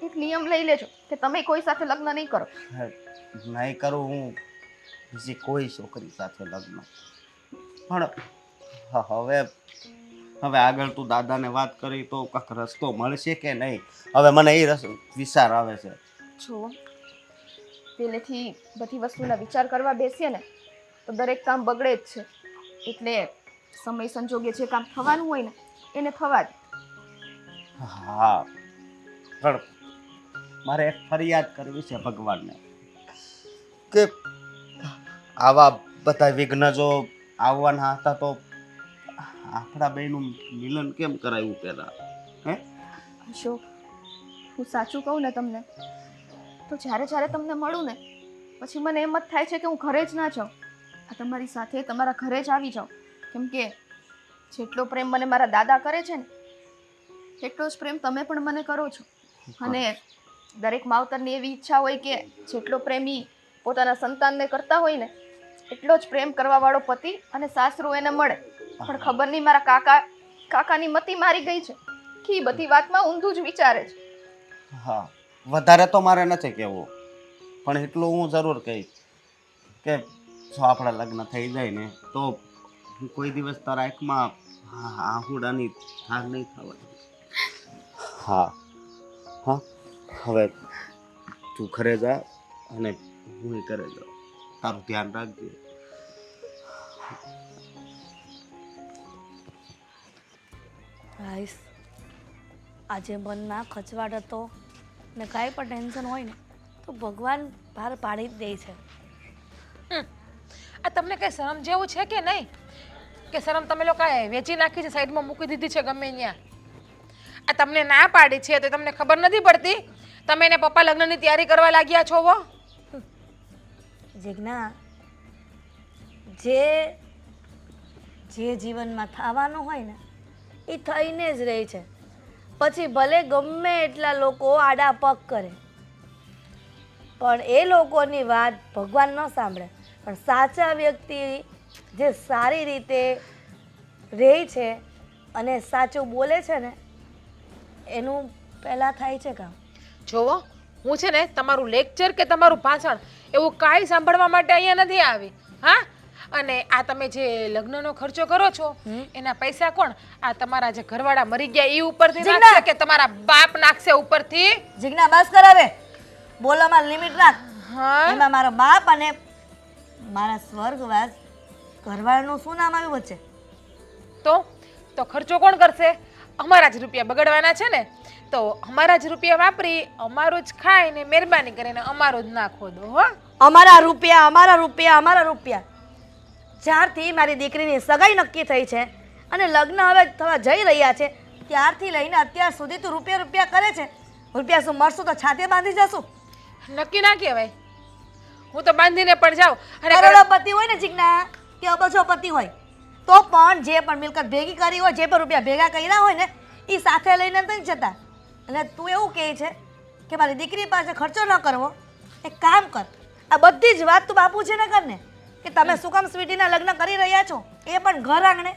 એક નિયમ લઈ લેજો કે તમે કોઈ સાથે લગ્ન નહીં કરો. નહીં કરું હું બીજી કોઈ છોકરી સાથે લગ્ન. પણ હવે આગળ તું દાદાને વાત કરી તો કાંઈક રસ્તો મળશે કે નહીં, હવે મને એ વિચાર આવે છે. જુઓ, પહેલેથી બધી વસ્તુના વિચાર કરવા બેસીએ ને તો દરેક કામ બગડે જ છે. એટલે સમય સંજોગે જે કામ થવાનું હોય ને એને થવા દે. હા, પણ મારે એક ફરિયાદ કરવી છે ભગવાનને કે આવા બધા વિઘ્ન જો આવવાના હતા તો આપણા બેનું મિલન કેમ કરાયું પહેલા? હે અશોક, હું સાચું કહું ને તમને તો જ્યારે જ્યારે તમને મળું ને પછી મને એમ જ થાય છે કે હું ઘરે જ ના જાઉં, આ તમારી સાથે તમારા ઘરે જ આવી જાઉં. કેમ કે જેટલો પ્રેમ મને મારા દાદા કરે છે ને એટલો જ પ્રેમ તમે પણ મને કરો છો. અને દરેક માવતરની એવી ઈચ્છા હોય કે જેટલો પ્રેમી પોતાના સંતાનને કરતા હોય ને એટલો જ પ્રેમ કરવાવાળો પતિ અને સાસરું એને મળે. પણ ખબર નહીં મારા કાકાની મતી મારી ગઈ છે કે એ બધી વાતમાં ઊંધું જ વિચારે છે. હા, વધારે તો મારે નથી કહેવું, પણ એટલું હું જરૂર કહીશ કે જો આપણા લગ્ન થઈ જાય ને તો હું કોઈ દિવસ તારા આંખમાં આહુડાની ધાર નહીં થવા દઈશ. હા હા, હવે તું ઘરે જા અને હું ઘરે જાઉં. તારું ધ્યાન રાખજે. ગાઈસ, આજે મનમાં ખચવાટ હતો ને કાંઈ પણ ટેન્શન હોય ને તો ભગવાન બહાર પાડી જ દે છે. આ તમને કઈ શરમ જેવું છે કે નહીં? કે શરમ તમે લોકો વેચી નાખી છે, સાઈડમાં મૂકી દીધી છે ગમે ત્યાં? આ તમને ના પાડી છે તો તમને ખબર નથી પડતી? તમે એને પપ્પા લગ્નની તૈયારી કરવા લાગ્યા છો. જિજ્ઞા, જે જીવનમાં થવાનું હોય ને એ થઈને જ રહે છે. પછી ભલે ગમે એટલા લોકો આડા પગ કરે પણ એ લોકોની વાત ભગવાન ન સાંભળે. પણ સાચા વ્યક્તિ જે સારી રીતે રહે છે અને સાચું બોલે છે ને એનું પહેલાં થાય છે કામ. જોવો, હું છે ને તમારું લેક્ચર કે તમારું ભાષણ એવું કાંઈ સાંભળવા માટે અહીંયા નથી આવી. હા, અને આ તમે જે લગ્નનો ખર્ચો કરો છો એના પૈસા કોણ? આ તમારા જે ઘરવાળા મરી ગયા એ ઉપરથી નાખશે કે તમારા બાપ નાખશે ઉપરથી? જિજ્ઞા, બસ કર હવે, બોલવામાં લિમિટ રાખ. હા, એમાં મારો બાપ અને મારા સ્વર્ગવાસ ઘરવાળાનું શું નામ આવ્યું વચ્ચે? તો ખર્ચો કોણ કરશે? અમારા જ રૂપિયા બગડવાના છે ને, તો અમારા જ રૂપિયા વાપરી અમારું જ ખાઈને મહેરબાની કરીને અમારું જ નાખો દો. હો, અમારા રૂપિયા. જ્યારથી મારી દીકરીની સગાઈ નક્કી થઈ છે અને લગ્ન હવે થવા જઈ રહ્યા છે ત્યારથી લઈને અત્યાર સુધી તું રૂપિયા કરે છે. રૂપિયા શું મળશું તો છાતે બાંધી જશું? નક્કી ના કહેવાય. હું તો બાંધીને પણ જાઉં. અને કરોડોપતિ હોય ને જિજ્ઞા કે અબજોપતિ હોય તો પણ જે પણ મિલકત ભેગી કરી હોય, જે પણ રૂપિયા ભેગા કર્યા હોય ને એ સાથે લઈને નથી જતા. અને તું એવું કહે છે કે મારી દીકરી પાસે ખર્ચો ન કરવો. એક કામ કર, આ બધી જ વાત તું બાપુજીને કર ને કે તમે શું કામ સ્વીટીના લગ્ન કરી રહ્યા છો, એ પણ ઘર આંગણે.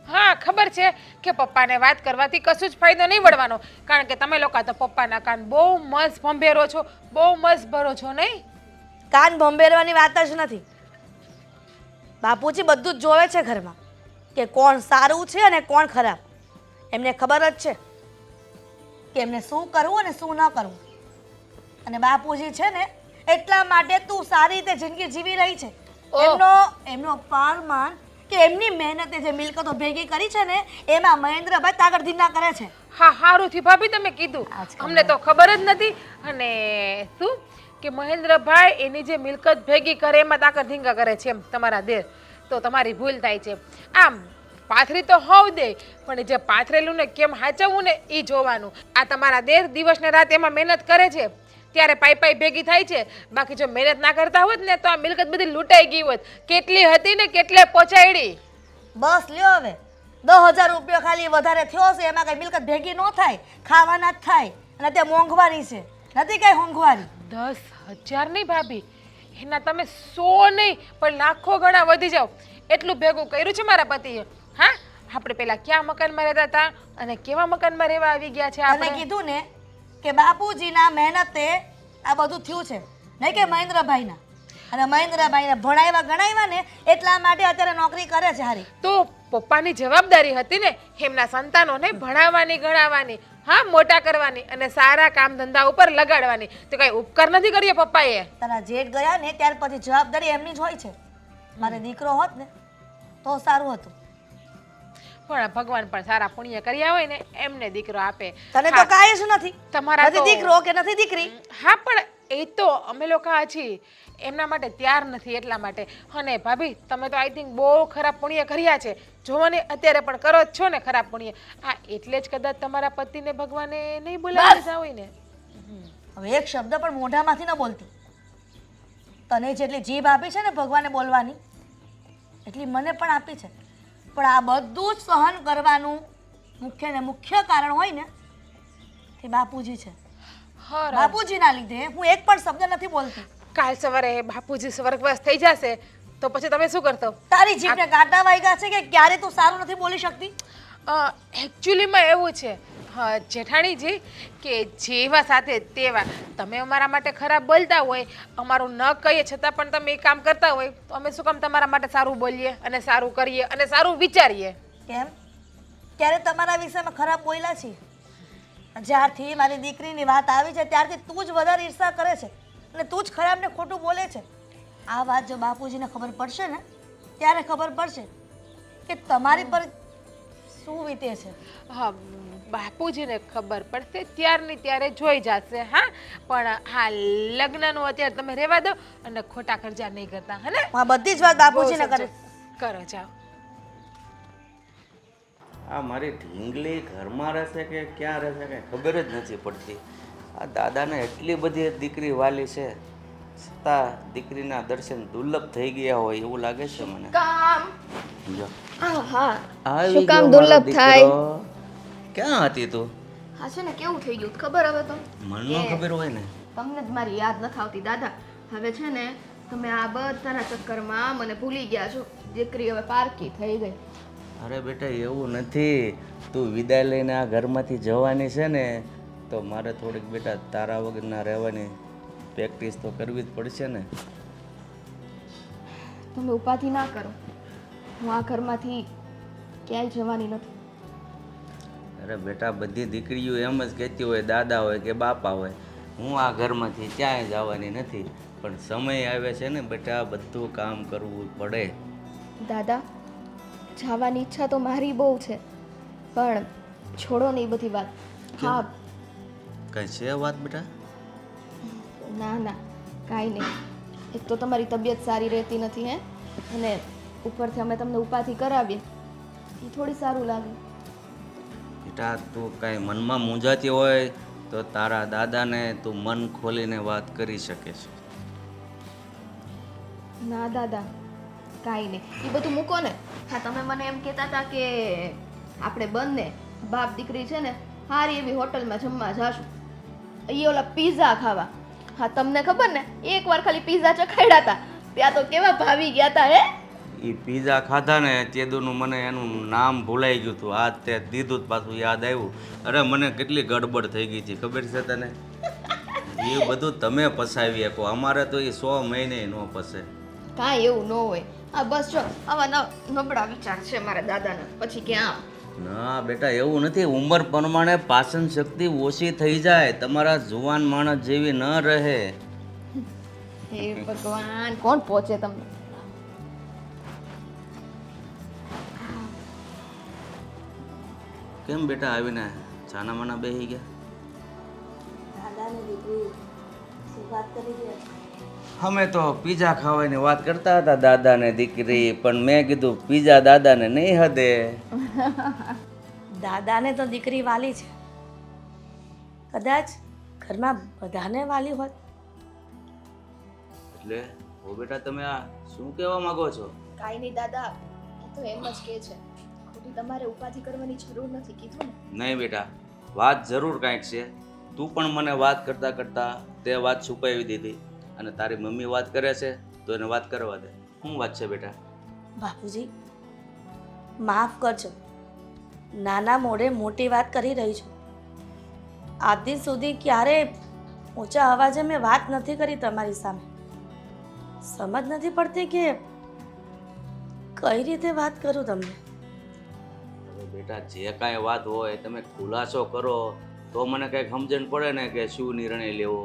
હા, ખબર છે કે પપ્પાને વાત કરવાથી કશું જ ફાયદો નહીં મળવાનો, કારણ કે તમે લોકો તો પપ્પાના કાન બહુ મસ્ત ભંભેરો છો, બહુ મસ્ત ભરો છો. નહીં, કાન ભંભેરવાની વાત જ નથી. બાપુજી બધું જ જોવે છે ઘરમાં કે કોણ સારું છે અને કોણ ખરાબ. એમને ખબર જ છે કે એમને શું કરવું અને શું ન કરવું. અને બાપુજી છે ને એટલા માટે તું સારી રીતે જિંદગી જીવી રહી છે. એમનો પારમાન કે એમની મહેનતે જે મિલકતો ભેગી કરી છે ને એમાં મહેન્દ્રભાઈ તાગડધીના કરે છે. હા હારું થી ભાભી તમે કીધું અમને તો ખબર જ નથી. અને શું કે મહેન્દ્રભાઈ એની જે મિલકત ભેગી કરે એમાં તાકર ધીંગા કરે છે એમ તમારા દેર, તો તમારી ભૂલ થાય છે. આમ પાથરી તો હોવ દે પણ જે પાથરેલું ને કેમ હાચવવું ને એ જોવાનું. આ તમારા દેર દિવસ ને રાત એમાં મહેનત કરે છે ત્યારે પાઈ ભેગી થાય છે. બાકી જો મહેનત ના કરતા હોત ને તો આ મિલકત બધી લૂંટાઈ ગઈ હોત. કેટલી હતી ને કેટલે પહોંચાડી. બસ લ્યો હવે 10,000 રૂપિયા ખાલી વધારે થયો છે એમાં કઈ મિલકત ભેગી ન થાય, ખાવાના જ થાય. અને તે મોંઘવારી છે, નથી કઈ મોંઘવારી. 10,000 નહીં ભાભી, એના તમે 100 નહીં પણ લાખો ગણા વધી જાવ એટલું ભેગું કર્યું છે મારા પતિએ. હા આપણે પેલા ક્યાં મકાનમાં રહેતા હતા અને કેવા મકાનમાં રહેવા આવી ગયા છે તને આપણે. કીધું ને કે બાપુજીના મહેનતે આ બધું થયું છે, નહીં કે મહેન્દ્રભાઈના. અને મહેન્દ્રભાઈને ભણાવ્યા ગણાવ્યા ને એટલા માટે અત્યારે નોકરી કરે છે હારી. તો પપ્પાની જવાબદારી હતી ને એમના સંતાનોને ભણાવવાની ગણાવવાની, હા મોટા કરવાની અને સારા કામ ધંધા ઉપર લગાડવાની. તો કઈ ઉપકાર નથી કર્યો પપ્પાએ. તારા જેઠ ગયા ને ત્યાર પછી જવાબદારી એમની જ હોય છે. મારે દીકરો હોત ને તો સારું હતું. પણ ભગવાન પણ સારા પુણ્ય કર્યા હોય ને એમને દીકરો આપે. તને તો કાંઈ જ નથી. તમારા નથી દીકરો કે નથી દીકરી. હા પણ એ તો અમે લોકો છીએ એમના માટે તૈયાર નથી એટલા માટે. અને ભાભી તમે તો આઈ થિંક બહુ ખરાબ પુણ્ય કર્યા છે. જોવો ને અત્યારે પણ કરો જ છો ને ખરાબ પુણ્ય. હા એટલે જ કદાચ તમારા પતિને ભગવાને નહીં બોલાવી દીધા હોય ને. હવે એક શબ્દ પણ મોઢામાંથી ન બોલતી. તને જેટલી જીભ આપી છે ને ભગવાને બોલવાની એટલી મને પણ આપી છે. પણ આ બધું જ સહન કરવાનું મુખ્ય ને મુખ્ય કારણ હોય ને તે બાપુજી છે. બાપુજીના લીધે હું એક પણ શબ્દ નથી બોલતી. કાલ સવારે બાપુજી સ્વર્ગવાસ થઈ જશે તો પછી તમે શું કરશો? તારી જીભને કાંટા વાગ્યા છે કે ક્યારે તું સારું નથી બોલી શકતી? એકચ્યુઅલીમાં એવું છે જેઠાણીજી કે જેવા સાથે તેવા. તમે અમારા માટે ખરાબ બોલતા હોય, અમારું ન કહીએ છતાં પણ તમે એ કામ કરતા હોય તો અમે શું કામ તમારા માટે સારું બોલીએ અને સારું કરીએ અને સારું વિચારીએ? કેમ? ક્યારે તમારા વિષયમાં ખરાબ બોલ્યા છીએ? જ્યારથી મારી દીકરીની વાત આવી છે ત્યારથી તું જ વધારે ઈર્ષા કરે છે અને તું જ ખરાબ ને ખોટું બોલે છે. આ વાત જો બાપુજીને ખબર પડશે ને ત્યારે ખબર પડશે કે તમારી પર શું વીતે છે. હા બાપુજીને ખબર પડશે ત્યારની ત્યારે જોઈ જશે. હા પણ હા લગ્નનું અત્યારે તમે રહેવા દો અને ખોટા ખર્ચા નહીં કરતા. હે ને? આ બધી જ વાત બાપુજીને કરે. કરો જાઓ. આ મારી ઢીંગલી ઘરમાં રહેશે કે ક્યાં રહેશે કંઈ ખબર જ નથી પડતી. આ દાદાને એટલી બધી દીકરી વાલી છે છતાં દીકરીના દર્શન દુર્લભ થઈ ગયા હોય એવું લાગે છે મને. કામ જો હા આવી શું કામ ગયો મારો દુર્લભ થાય? દીકરો. ક્યાં હતી તું? હા છે ને કેવું થઈ ગયું ખબર હવે તો મને ન ખબર હોય ને. તમને જ મારી યાદ નથી આવતી દાદા. હવે છે ને તમે આ બધાના ચક્કરમાં મને ભૂલી ગયા છો. દીકરી હવે પારકી થઈ ગઈ. અરે બેટા એવું નથી. તું વિદાય લઈને આ ઘરમાંથી જવાની છે ને તો મારે થોડીક બેટા તારા વગરના રહેવાની પ્રેક્ટિસ તો કરવી જ પડશે ને. તમે ઉપાધિ ના કરો. હું આ ઘરમાંથી ક્યાંય જવાની નથી. અરે બેટા બધી દીકરીઓ એમ જ કહેતી હોય દાદા હોય કે બાપા હોય હું આ ઘરમાંથી ક્યાંય જવાની નથી. પણ સમય આવે છે ને બેટા બધું કામ કરવું પડે. દાદા જવાની ઈચ્છા તો મારી બહુ છે પણ છોડો ને એ બધી વાત. હા કઈ છે વાત બેટા? ના ના કાંઈ નહીં. એક તો તમારી તબિયત સારી રહેતી નથી હે અને ઉપરથી અમે તમને ઉપાધિ કરાવીએ એ થોડી સારું લાગે. બેટા તું કાંઈ મનમાં મૂંઝાતી હોય તો તારા દાદાને તું મન ખોલીને વાત કરી શકે છે. ના દાદા કાંઈ નહીં એ બધું મૂકો ને. હા તમે મને એમ કહેતા હતા કે આપણે બંને બાપ દીકરી છે ને સારી એવી હોટલમાં જમવા જાશું એ ઓલા પીઝા ખાવા. હા તમને ખબર ને એકવાર ખાલી પીઝા ચખાડ્યા હતા ત્યાં તો કેવા ભાવી ગયા હતા હે. એ પીઝા ખાધા ને તેદુનું મને એનું નામ ભૂલાઈ ગયું હતું. આ તે દીધું જ પાછું યાદ આવ્યું. અરે મને કેટલી ગડબડ થઈ ગઈ હતી ખબર છે તને? એ બધું તમે પસાવી શકો, અમારે તો એ 100 મહિને ન પસે. કાંઈ એવું ન હોય. હા બસ જો આવા નબળા વિચાર છે મારા દાદાના. પછી કે આમ ના બેટા એવું નથી, ઉંમર પ્રમાણે પાચન શક્તિ ઓછી થઈ જાય, તમારા જુવાન માણસ જેવી ન રહે. હે ભગવાન, કોણ પહોંચે તમને? કેમ બેટા આવીને છાના માના બેસી ગયા? દાદાને દીકરી શું વાત કરી રહ્યા? અમે તો પીઝા ખાવાની વાત કરતા હતા દાદા ને દીકરી, પણ મેં કીધું પીઝા દાદાને નહીં હદે. દાદાને તો દીકરી વાલી છે, કદાચ ઘરમાં બધાને વાલી હોત. એટલે હો બેટા તમે આ શું કહેવા માંગો છો? કાંઈ નહીં દાદા, એ તો એમ જ કહે છે. ખોટી તમારે ઉપાધિ કરવાની જરૂર નથી, કીધું ને. નહીં બેટા, વાત જરૂર કાંઈક છે. તું પણ મને વાત કરતા કરતા તે વાત છુપાવી દીધી, અને તારી મમ્મી વાત કરે છે તો એને વાત કરવા દે. શું વાત છે બેટા? બાપુજી માફ કરજો, નાના મોઢે મોટી વાત કરી રહી છું. આજ દિન સુધી ક્યારે ઊંચા અવાજે મેં વાત નથી કરી તમારી સામે. સમજ નથી પડતી કે કઈ રીતે વાત કરું તમને. હવે બેટા જે કાંઈ વાત હોય તમે ખુલાસો કરો તો મને કંઈક સમજણ પડે ને કે શું નિર્ણય લેવો.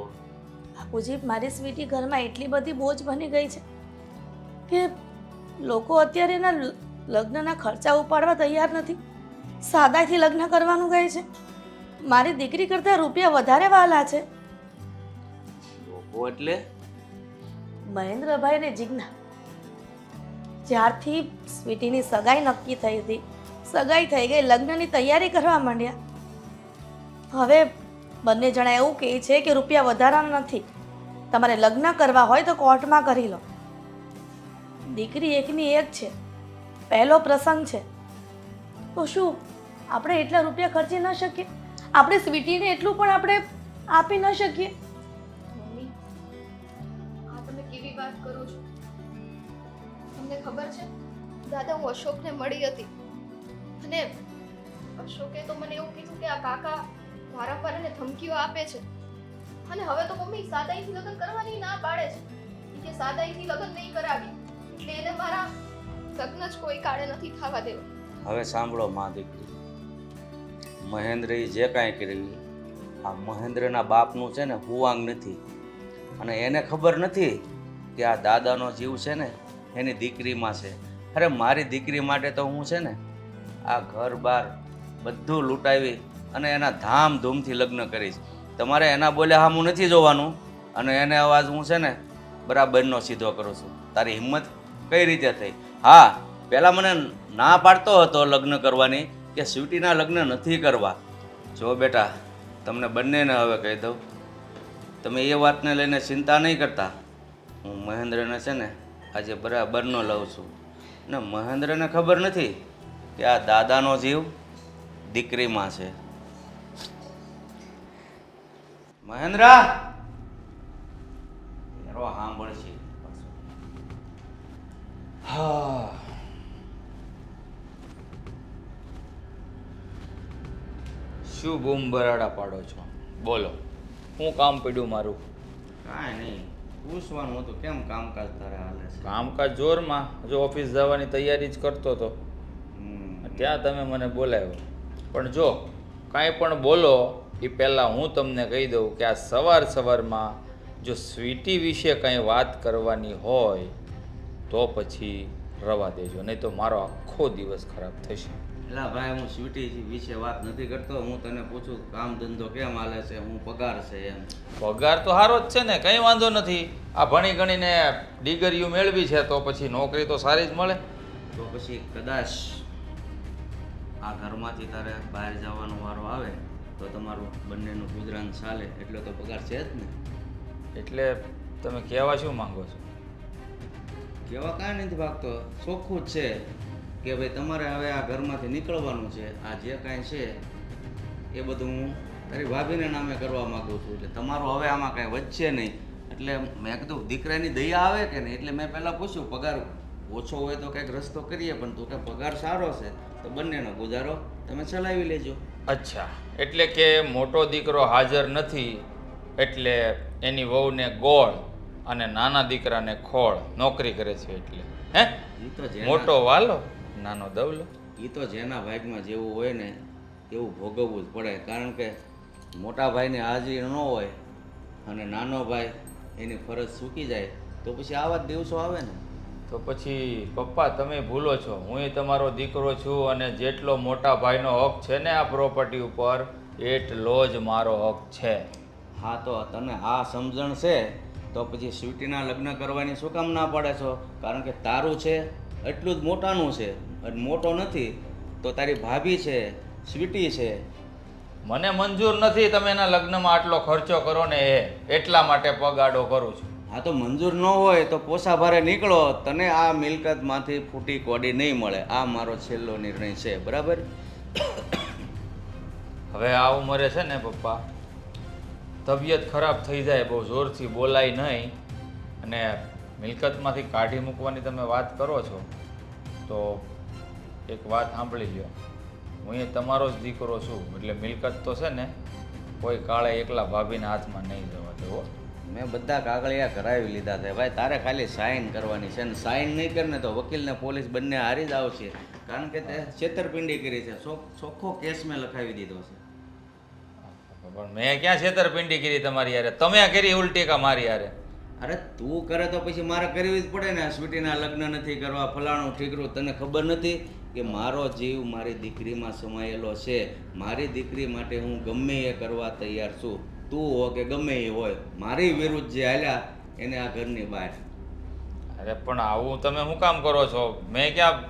બાપુજી મારી સ્વીટી ઘરમાં એટલી બધી બોજ બની ગઈ છે કે લોકો અત્યારે એના લગ્નના ખર્ચા ઉપાડવા તૈયાર નથી, સાદાઈથી લગ્ન કરવાનું કહે છે. મારી દીકરી કરતાં રૂપિયા વધારે વાલા છે. લોકો એટલે? મહેન્દ્રભાઈ ને જીજ્ઞા જ્યારથી સ્વીટીની સગાઈ નક્કી થઈ હતી, સગાઈ થઈ ગઈ, લગ્નની તૈયારી કરવા માંડ્યા, હવે બંને જણા એવું કહે છે કે રૂપિયા વધારાના નથી, તમારે લગ્ન કરવા હોય તો કોર્ટમાં કરી લો. દીકરી એકની એક છે, પહેલો પ્રસંગ છે, તો શું આપણે એટલા રૂપિયા ખર્ચી ન શકીએ? આપણે સ્વીટીને એટલું પણ આપણે આપી ન શકીએ? મમ્મી, આ તમે કેવી વાત કરો છો? તમને ખબર છે દાદા, હું અશોકને મળી હતી અને અશોકે તો મને એવું કીધું કે આ કાકા વારંવાર એને ધમકીઓ આપે છે, અને હવે તો મમ્મી સાદાઈથી લગ્ન કરવાની ના પાડે છે. ઈ કે સાદાઈથી લગ્ન નહીં કરાવી, એટલે એને મારા લગ્ન જ કોઈ કાળે નથી થવા દેવા. હવે સાંભળો માં દીકરી, મહેન્દ્રએ જે કાંઈ કર્યું આ મહેન્દ્રના બાપનું છે ને હુવાંગ નથી, અને એને ખબર નથી કે આ દાદાનો જીવ છે ને એની દીકરીમાં છે. અરે મારી દીકરી માટે તો હું છે ને આ ઘર બાર બધું લૂંટાવી અને એના ધામધૂમથી લગ્ન કરીશ. તમારે એના બોલ્યા હા હું નથી જોવાનું, અને એને અવાજ હું છે ને બરાબરનો સીધો કરું છું. તારી હિંમત કઈ રીતે થઈ? હા, પહેલાં મને ના પાડતો હતો લગ્ન કરવાની કે સ્વીટીના લગ્ન નથી કરવા. જો બેટા, તમને બંનેને હવે કહી દઉં, તમે એ વાતને લઈને ચિંતા નહીં કરતા. હું મહેન્દ્રને છે ને આજે બરાબરનો લઉં છું, ને મહેન્દ્રને ખબર નથી કે આ દાદાનો જીવ દીકરીમાં છે. મહેન્દ્ર સાંભળશે. હા, શું બૂમ બરાડા પાડો છો? બોલો, શું કામ પડ્યું મારું? કાંઈ નહીં, પૂછવાનું હતું કેમ કામકાજ તારે હાલે છે? કામકાજ જોરમાં, જો ઓફિસ જવાની તૈયારી જ કરતો હતો, ત્યાં તમે મને બોલાવ્યો. પણ જો કાંઈ પણ બોલો એ પહેલાં હું તમને કહી દઉં કે આ સવારમાં જો સ્વીટી વિશે કંઈ વાત કરવાની હોય તો પછી રવા દેજો, નહીં તો મારો આખો દિવસ ખરાબ થશે. એટલે ભાઈ હું સ્વીટી વિશે વાત નથી કરતો, હું તને પૂછું કામ ધંધો કેમ હાલે છે, હું પગાર છે એમ. પગાર તો સારો જ છે ને, કંઈ વાંધો નથી. આ ભણી ગણીને ડિગ્રીઓ મેળવી છે તો પછી નોકરી તો સારી જ મળે. તો પછી કદાચ આ ઘરમાંથી તારે બહાર જવાનો વારો આવે તો તમારું બંનેનું ગુજરાન ચાલે એટલો તો પગાર છે જ ને. એટલે તમે કહેવા શું માંગો છો? કેવા કાંઈ નથી ભાગતો, ચોખ્ખું જ છે કે ભાઈ તમારે હવે આ ઘરમાંથી નીકળવાનું છે. આ જે કાંઈ છે એ બધું હું તારી ભાભીને નામે કરવા માગું છું, એટલે તમારું હવે આમાં કાંઈ વધશે નહીં. એટલે મેં કીધું દીકરાની દયા આવે કે નહીં, એટલે મેં પહેલાં પૂછ્યું પગાર ઓછો હોય તો કંઈક રસ્તો કરીએ, પણ તું કે પગાર સારો છે તો બંનેનો ગુજારો તમે ચલાવી લેજો. અચ્છા, એટલે કે મોટો દીકરો હાજર નથી એટલે એની વહુને ગોળ અને નાના દીકરાને ખોળ નોકરી કરે છે, એટલે હે એ તો મોટો વાલો નાનો દવલો. એ તો જેના ભાગમાં જેવું હોય ને એવું ભોગવવું જ પડે. કારણ કે મોટા ભાઈની હાજરી ન હોય અને નાનો ભાઈ એની ફરજ ચૂકી જાય તો પછી આવા જ દિવસો આવે ને. તો પછી પપ્પા તમે ભૂલો છો, હું તમારો દીકરો છું અને જેટલો મોટા ભાઈનો હક છે ને આ પ્રોપર્ટી ઉપર એટલો જ મારો હક છે. હા તો તને આ સમજણ છે તો પછી સ્વીટીના લગ્ન કરવાની શું કામ ના પાડે છો? કારણ કે તારું છે એટલું જ મોટાનું છે, અને મોટો નથી તો તારી ભાભી છે, સ્વીટી છે. મને મંજૂર નથી તમે એના લગ્નમાં આટલો ખર્ચો કરો ને એટલા માટે પગ આડો કરું છું. હા તો મંજૂર ન હોય તો પોસા ભારે નીકળો, તને આ મિલકતમાંથી ફૂટી કોડી નહીં મળે. આ મારો છેલ્લો નિર્ણય છે, બરાબર? હવે આ ઉંમરે છે ને પપ્પા તબિયત ખરાબ થઈ જાય, બહુ જોરથી બોલાય નહીં, અને મિલકતમાંથી કાઢી મૂકવાની તમે વાત કરો છો તો એક વાત સાંભળી લ્યો, હું એ તમારો જ દીકરો છું એટલે મિલકત તો છે ને કોઈ કાળે એકલા ભાભીના હાથમાં નહીં જવા દેવો. મેં બધા કાગળિયા કરાવી લીધા છે ભાઈ, તારે ખાલી સાઇન કરવાની છે, અને સાઇન નહીં કરે તો વકીલને પોલીસ બંને હારી જ આવશે. કારણ કે તે છેતરપિંડી કરી છે, ચોખ્ખો કેસ મેં લખાવી દીધો છે. પણ મેં ક્યાં છેતરપિંડી કરી તમારી યારે? તમે કરી ઉલટી કા મારી યારે? અરે તું કરે તો પછી મારે કરવી જ પડે ને. સ્વીટીના લગ્ન નથી કરવા, ફલાણું ઠીકરું. તને ખબર નથી કે મારો જીવ મારી દીકરીમાં સમાયેલો છે. મારી દીકરી માટે હું ગમે એ કરવા તૈયાર છું. તું હો કે ગમે એ હોય, મારી વિરુદ્ધ જે હાલ્યા એને આ ઘરની બહાર. અરે પણ આવું તમે શું કામ કરો છો? મેં ક્યાં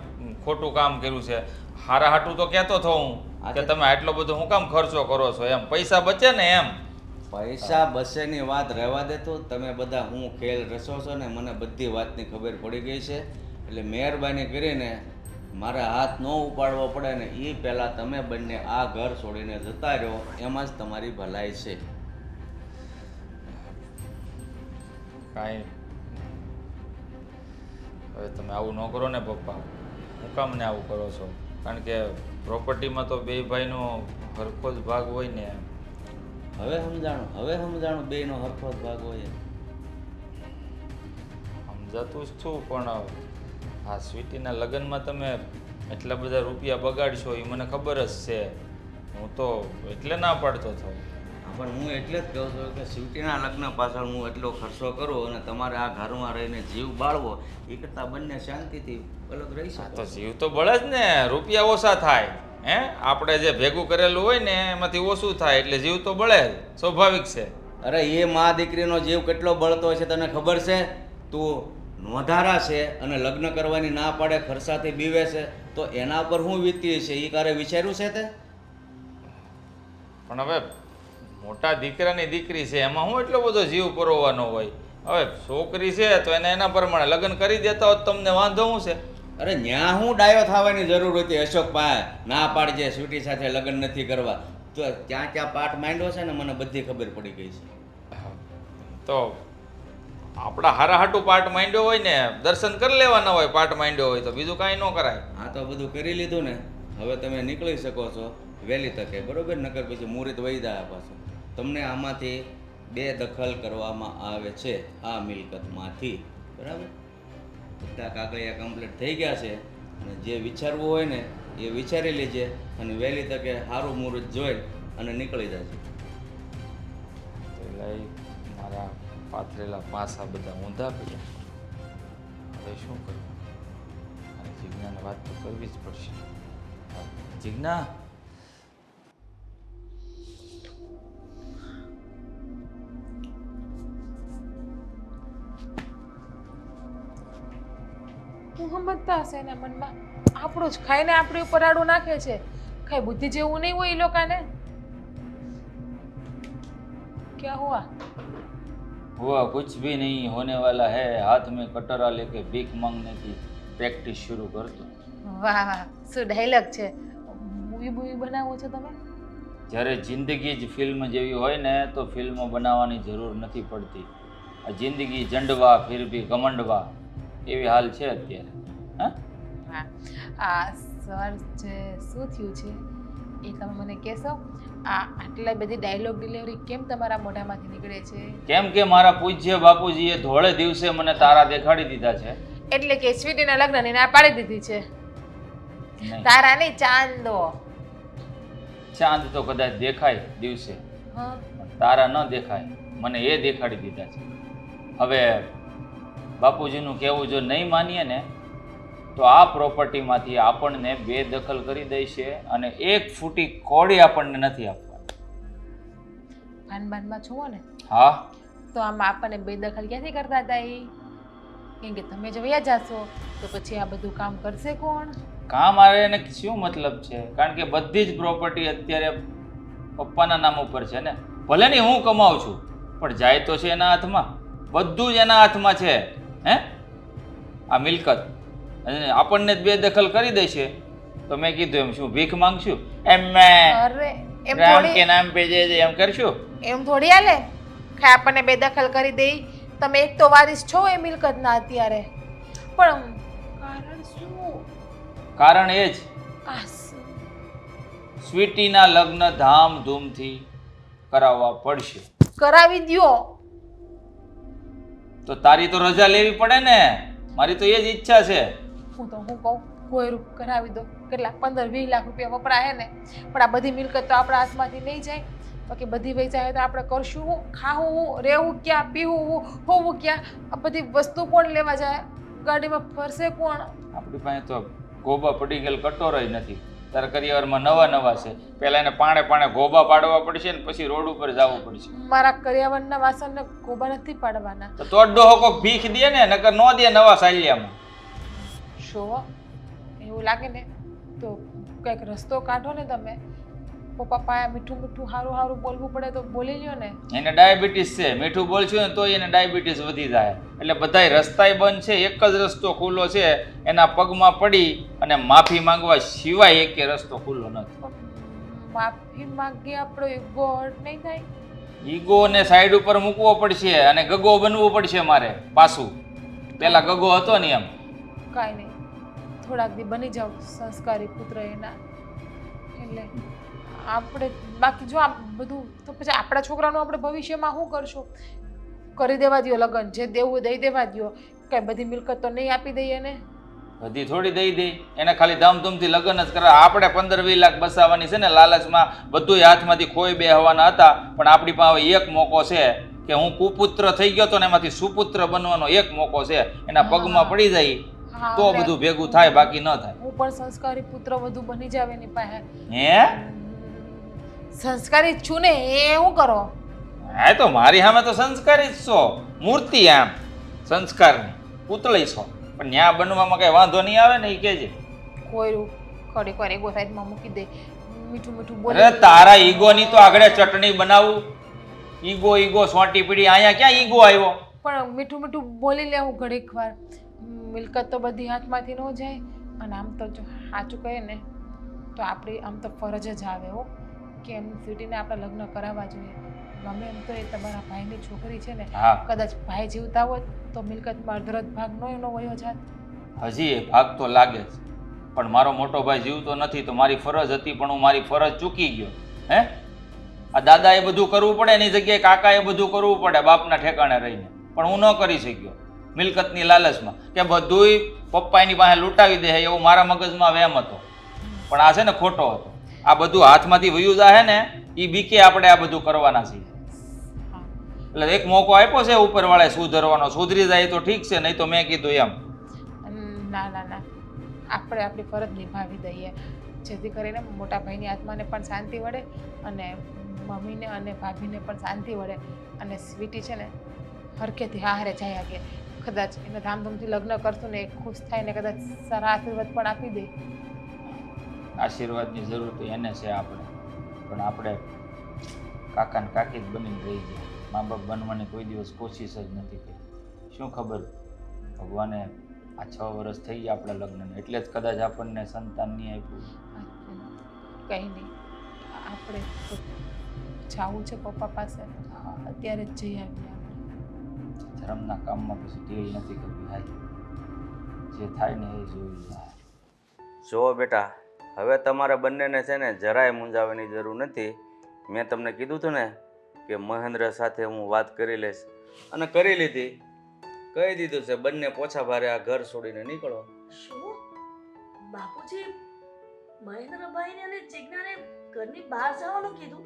ખોટું કામ કર્યું છે? હારા હાટું તો કહેતો થો હું કે તમે આટલો બધો શું કામ ખર્ચો કરો છો, એમ પૈસા બચે ને એમ. પૈસા બસેની વાત રહેવા દે તો તમે બધા હું ખેલ રસો છો ને, મને બધી વાતની ખબર પડી ગઈ છે. એટલે મહેરબાની કરીને મારે હાથ ન ઉપાડવો પડે ને એ પહેલાં તમે બંને આ ઘર છોડીને જતા રહો, એમાં જ તમારી ભલાઈ છે. કાંઈ હવે તમે આવું ન કરો ને પપ્પા. હું કામ ને આવું કરો છો? કારણ કે પ્રોપર્ટીમાં તો બે ભાઈનો હરખો જ ભાગ હોય ને. હવે સમજાણું બેયનો હરખો જ ભાગ હોય. સમજાતું જ છું, પણ આ સ્વીટીના લગ્નમાં તમે એટલા બધા રૂપિયા બગાડશો એ મને ખબર જ છે. હું તો એટલે ના પાડતો થયો. પણ હું એટલે જ કહું છું કે સ્વીટીના લગ્ન પાછળ હું એટલો ખર્ચો કરું અને તમારે આ ઘરમાં રહીને જીવ બાળવો એ કરતાં બંને શાંતિથી અલગ રહી શકો. તો જીવ તો બળે જ ને, રૂપિયા ઓછા થાય. આપણે જે ભેગું કરેલું હોય ને એમાંથી ઓછું થાય એટલે જીવ તો બળે, સ્વાભાવિક છે. અરે એ મા દીકરીનો જીવ કેટલો બળતો હોય છે તને ખબર છે? તું નોંધારા છે અને લગ્ન કરવાની ના પાડે, ખર્ચાથી બીવે છે, તો એના પર શું વીતી છે એ કારે વિચાર્યું છે તે? પણ હવે મોટા દીકરાની દીકરી છે એમાં હું એટલો બધો જીવ પરોવાનો હોય? હવે છોકરી છે તો એને એના પ્રમાણે લગ્ન કરી દેતા હોત તમને વાંધો શું છે? અરે ન્યા હું ડાયો થવાની જરૂર હતી અશોક ભાઈ? ના પાડજે સ્વીટી સાથે લગ્ન નથી કરવા, તો ક્યાં ક્યાં પાઠ માંડ્યો છે ને મને બધી ખબર પડી ગઈ છે. તો આપણા હારા હાટું પાઠ માંડ્યો હોય ને, દર્શન કરી લેવાના હોય. પાઠ માંડ્યો હોય તો બીજું કાંઈ ન કરાય. હા તો બધું કરી લીધું ને, હવે તમે નીકળી શકો છો વહેલી તકે, બરોબર? નકર પછી મુહૂર્ત વહી જાય પાછું. તમને આમાંથી બેદખલ કરવામાં આવે છે આ મિલકતમાંથી, બરાબર? બધા કાગળિયા કમ્પ્લીટ થઈ ગયા છે અને જે વિચારવું હોય ને એ વિચારી લેજે અને વહેલી તકે સારું મુહૂર્ત જોઈ અને નીકળી જશે. લઈ મારા પાથરેલા પાસા બધા ઊંધા પડ્યા. હવે શું કરવું? અને જીજ્ઞાને વાત તો કરવી જ પડશે. જીજ્ઞા, હું સમજતા હશે એના મનમાં આપણું જ ખાઈને આપણી ઉપર આડું નાખે છે. કઈ બુદ્ધિ જેવું નહીં હોય એ લોકોને. ક્યાં હુઆ? हुआ कुछ भी नहीं होने वाला है. हाथ में कटोरा लेके भीख मांगने की प्रैक्टिस शुरू कर दो. વાહ વાહ, શું ડાયલોગ છે! મૂવી બનાવો છો તમે? જ્યારે જિંદગી જ ફિલ્મ જેવી હોય ને તો ફિલ્મો બનાવવાની જરૂર નથી પડતી. આ જિંદગી જંડવા ફિર ભી ઘમંડવા એવી હાલ છે અત્યારે. હા, હા. આ સર જે શું થયું છે એ તમે મને કહેશો? આ આટલા બધી ડાયલોગ ડિલિવરી કેમ તમારા મોઢામાંથી નીકળે છે? કેમ કે મારા પૂજ્ય બાપુજીએ ધોળે દિવસે મને તારા દેખાડી દીધા છે. એટલે કે સ્વીટીના લગ્નની ના પાડી દીધી છે. નહીં. તારા નહીં ચાંદો. ચાંદ તો કદાચ દેખાય દિવસે, હા પણ તારા ન દેખાય, મને એ દેખાડી દીધા છે. હવે બાપુજીનું કહેવું જો નહીં માનીએ ને તો આ પ્રોપર્ટીમાંથી આપણને બેદખલ કરી દેશે અને 1 ફૂટી કોડી આપણને નથી આપવાની. ભાનભાનમાં છો ને હા, તો આમાં આપણને બેદખલ ક્યાંથી કરતા હતા એ? કેમ કે તમે જો વયા જાશો તો પછી આ બધું કામ કરશે કોણ? કામ આવે એને શું મતલબ છે? કારણ કે બધી જ પ્રોપર્ટી અત્યારે પપ્પાના નામ ઉપર છે ને. ભલે નહીં હું કમાઉં છું, પણ જાય તો છે એના હાથમાં, બધું જ એના હાથમાં છે. હે, આ મિલકત અને આપણને જ બેદખલ કરી દેશે તો મેં કીધું એમ શું ભીખ માંગશું? એમ મેં અરે એમ રામ કે થોડી નામ પે જે એમ કરશું? એમ થોડી હાલે કે આપણને બેદખલ કરી દે. તમે એક તો વારીસ છો એ મિલકતના અત્યારે, પણ કારણ શું? કારણ એ જ આ શું? સ્વીટીના લગ્ન ધામધૂમથી કરાવવા પડશે. કરાવી દ્યો. તો તારી તો રજા લેવી પડે ને. મારી તો એ જ ઈચ્છા છે. હું કહું કોઈ કરાવી દો. કેટલા 15-20 લાખ રૂપિયા વપરાય ને, પણ આ બધી મિલકત તો આપણા હાથમાંથી નહીં જાય. બાકી બધી વેચાય તો આપણે કરશું હું? ખાવું હું? રહેવું ક્યાં? પીવું હું? હોવું ક્યાં? આ બધી વસ્તુ કોણ લેવા જાય? ગાડીમાં ફરશે કોણ? આપણી પાસે તો ગોબા પડી ગયેલ કટોરોય નથી. તારા કરિયરમાં નવા છે. પહેલા એને પાણે ગોબા પાડવા પડશે ને પછી રોડ ઉપર જવું પડશે. મારા કરિયાવરના વાસણને ગોબા નથી પાડવાના. તો ડોહો કોક ભીખ દે ને, નકર નો દે નવા સાલિયામાં. શો એવું લાગે ને તો કંઈક રસ્તો કાઢો ને તમે. પપ્પા પાયા મીઠું સારું બોલવું પડે તો બોલી લ્યો ને. એને ડાયાબિટીસ છે, મીઠું બોલશું ને તો એને ડાયાબિટીસ વધી જાય. એટલે બધાય રસ્તાય બંધ છે, એક જ રસ્તો ખુલ્લો છે, એના પગમાં પડી અને માફી માંગવા સિવાય એકે રસ્તો ખુલ્લો નથી. માફી માંગી આપણો ઈગો હર્ટ નહીં થાય? ઈગોને સાઈડ ઉપર મૂકવો પડશે અને ગગો બનવું પડશે મારે પાછું. પેલા ગગો હતો ને એમ. કાંઈ નહીં, થોડાક દી બની જાવ સંસ્કારી પુત્ર એના. એટલે આપણે બાકી જો આ બધું તો પછી આપણા છોકરાનું આપણે ભવિષ્યમાં શું કરશું? કરી દેવા દો લગ્ન, જે દેવું દઈ દેવા દો. કઈ બધી મિલકત તો નહીં આપી દઈએ ને. બધી થોડી દઈ દે. એને ખાલી ધામધૂમથી લગ્ન જ કરા. આપણે 15-20 લાખ બસાવવાની છે ને લાલચમાં બધું હાથમાંથી ખોઈ બેહવાના હતા. પણ આપણી પાસે એક મોકો છે કે હું કુપુત્ર થઈ ગયો તો ને એમાંથી સુપુત્ર બનવાનો એક મોકો છે. એના પગમાં પડી જાય તો બધું ભેગું થાય, બાકી ન થાય. હું પણ સંસ્કારી પુત્ર વધુ બની જાવ એની પાસે. હે, સંસ્કારી છું ને એ શું કરો? હા તો મારી સામે તો સંસ્કારી જ છો, મૂર્તિ આમ સંસ્કારની પૂતળી છો. પણ ન્યા બનવામાં કઈ વાંધો નહીં આવે ને એ કહેજે. કોઈ ખડી વાર એગો સાઈડમાં મૂકી દે, મીઠું બોલે. અરે તારા ઈગોની તો આગળ ચટણી બનાવું. ઈગો સોટી પીડી, અહીંયા ક્યાં ઈગો આવ્યો? પણ મીઠું બોલી લેવું ઘડીક વાર. મિલકત તો બધી હાથમાંથી ન જાય. અને આમ તો જો સાચું કહે ને તો આપણી આમ તો ફરજ જ આવે હો કે એમ સ્વીટીને આપણે લગ્ન કરાવવા જોઈએ. ગમે એમ તો એ તમારા ભાઈની છોકરી છે ને, હા, કદાચ ભાઈ જીવતા હોત તો મિલકતમાં અડધો ભાગ એનો વયો જાત. હજી એ ભાગ તો લાગે છે, પણ મારો મોટો ભાઈ જીવતો નથી તો મારી ફરજ હતી, પણ હું મારી ફરજ ચૂકી ગયો. હે, આ દાદાએ બધું કરવું પડે એની જગ્યાએ કાકાએ બધું કરવું પડે બાપના ઠેકાણે રહીને, પણ હું ન કરી શક્યો મિલકતની લાલચમાં કે બધુંય પપ્પા એની પાસે લૂંટાવી દે એવો મારા મગજમાં વહેમ હતો. પણ આ છે ને ખોટો હતો. આ બધું હાથમાંથી વયું જાય ને એ બીકે આપણે આ બધું કરવાના છીએ. એટલે એક મોકો આપ્યો છે ઉપરવાળાએ સુધરવાનો. સુધરી જાય તો ઠીક છે, નહીં તો મેં કીધું એમ. ના આપણે આપણી ફરજ નિભાવી દઈએ, જેથી કરીને મોટા ભાઈની આત્માને પણ શાંતિ મળે અને મમ્મીને અને ભાભીને પણ શાંતિ મળે. અને સ્વીટી છે ને હરખેથી હારે જાય કે કદાચ એને ધામધૂમથી લગ્ન કરશું ને એ ખુશ થાય ને કદાચ સારા આશીર્વાદ પણ આપી દે. આશીર્વાદની જરૂર તો એને છે આપણે, પણ આપણે કાકા ને કાકી જ બનીને રહી ગયા. મા બાપ બનવાની કોઈ દિવસ કોશિશ જ નથી કરી. શું ખબર ભગવાને આ 6 વર્ષ થઈ ગયા આપણા લગ્નને, એટલે જ કદાચ આપણને સંતાન નહીં આપ્યું. કંઈ નહીં, આપણે તો જવું છે પપ્પા પાસે, અત્યારે જ જઈ આવીએ. ધર્મના કામમાં પછી ઢીલ નથી કરવી. હાલ જે થાય ને એ જોઈ જાય. જુઓ બેટા, હવે તમારે બંનેને છે ને જરાય મૂંઝાવાની જરૂર નથી. મેં તમને કીધું હતું ને કે મહેન્દ્ર સાથે હું વાત કરી લઈશ, અને કરી લીધી. કહી દીધું છે બંને પોછા ભારે આ ઘર છોડીને નીકળો. શું બાપુજી મહેન્દ્રભાઈને અને જિજ્ઞાને ઘરની બહાર જવાનું કીધું.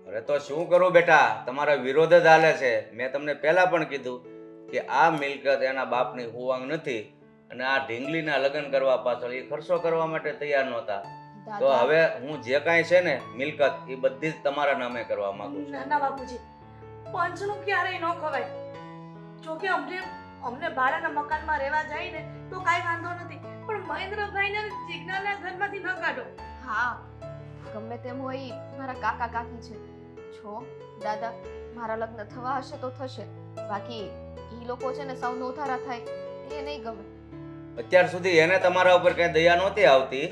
અરે તો શું કરું બેટા, તમારા વિરોધ જ હાલે છે. મેં તમને પહેલા પણ કીધું કે આ મિલકત એના બાપની હુવાંગ નથી અને આ ઢીંગલીના લગ્ન કરવા પાછળ એ ખર્ચો કરવા માટે તૈયાર નહોતા. તો હવે હું જે કાંઈ છે ને મિલકત એ બધી જ તમારા નામે કરવા માંગુ છું. ના ના બાપુજી, પંચનું ક્યારેય ન ખવાય. જોકે અમને ભાડાના મકાનમાં રહેવા જાય ને તો કાંઈ વાંધો નથી, પણ મહેન્દ્રભાઈને અને જિજ્ઞાના ઘરમાંથી ન કાઢો. હા, ગમે તેમ હોય મારા કાકા કાકી છે. છો દાદા, મારા લગ્ન થવા હશે તો થશે, બાકી એ લોકો છે ને સૌ નોથારા થાય એ નહીં ગમે. અત્યાર સુધી એને તમારા ઉપર કઈ દયા નહોતી આવતી.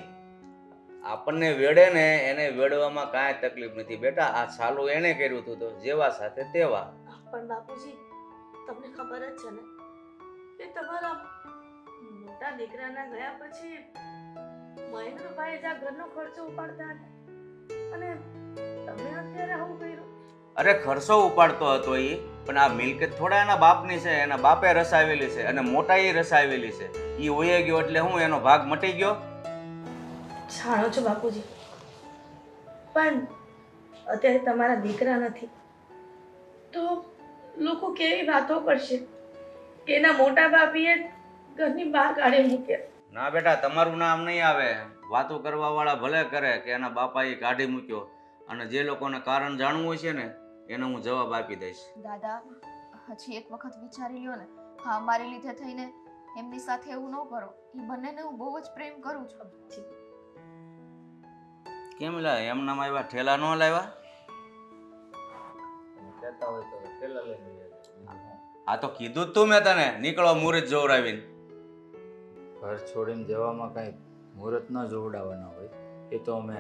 આપણને વેડે ને એને વેડવામાં કાંઈ તકલીફ નથી બેટા. આ સાલું એને કર્યું હતું તો જેવા સાથે તેવા. પણ બાપુજી, તમને ખબર જ છે ને કે તમારા મોટા દીકરાના ગયા પછી મહેન્દ્રભાઈ જ આ ઘરનો ખર્ચો ઉપાડતા હતા અને તમે અત્યારે આવું કર્યું. અરે ખર્ચો ઉપાડતો હતો એ, પણ આ મિલકત થોડા એના બાપની છે, એના બાપે રસાવેલી છે અને મોટા એ રસાવેલી છે. એ વહી ગયો એટલે હું એનો ભાગ મટી ગયો. જાણો છો બાપુજી, પણ અત્યારે તમારા દીકરા નથી તો લોકો કેવી વાતો કરશે કે એના મોટા બાપીએ ઘરની બહાર કાઢી મૂક્યા. ના બેટા, તમારું નામ નહીં આવે. વાતો કરવા વાળા ભલે કરે કે એના બાપાએ કાઢી મૂક્યો, અને જે લોકોને કારણ જાણવું છે ને એનો હું જવાબ આપી દઈશ. દાદા, હજી એક વખત વિચારી લ્યો ને. હા, મારી લીધે થઈને એમની સાથે એવું ન કરો. એ બંનેને હું બહુ જ પ્રેમ કરું છું. કેમ લાવ્યા એમનામાં આવ્યા, ઠેલા ન લાવ્યા? આ તો કીધું જ તું મેં તને, નીકળો મુહૂર્ત જોવરાવીને. ઘર છોડીને જવામાં કાંઈ મુહૂર્ત ન જોવડાવવાના હોય, એ તો અમે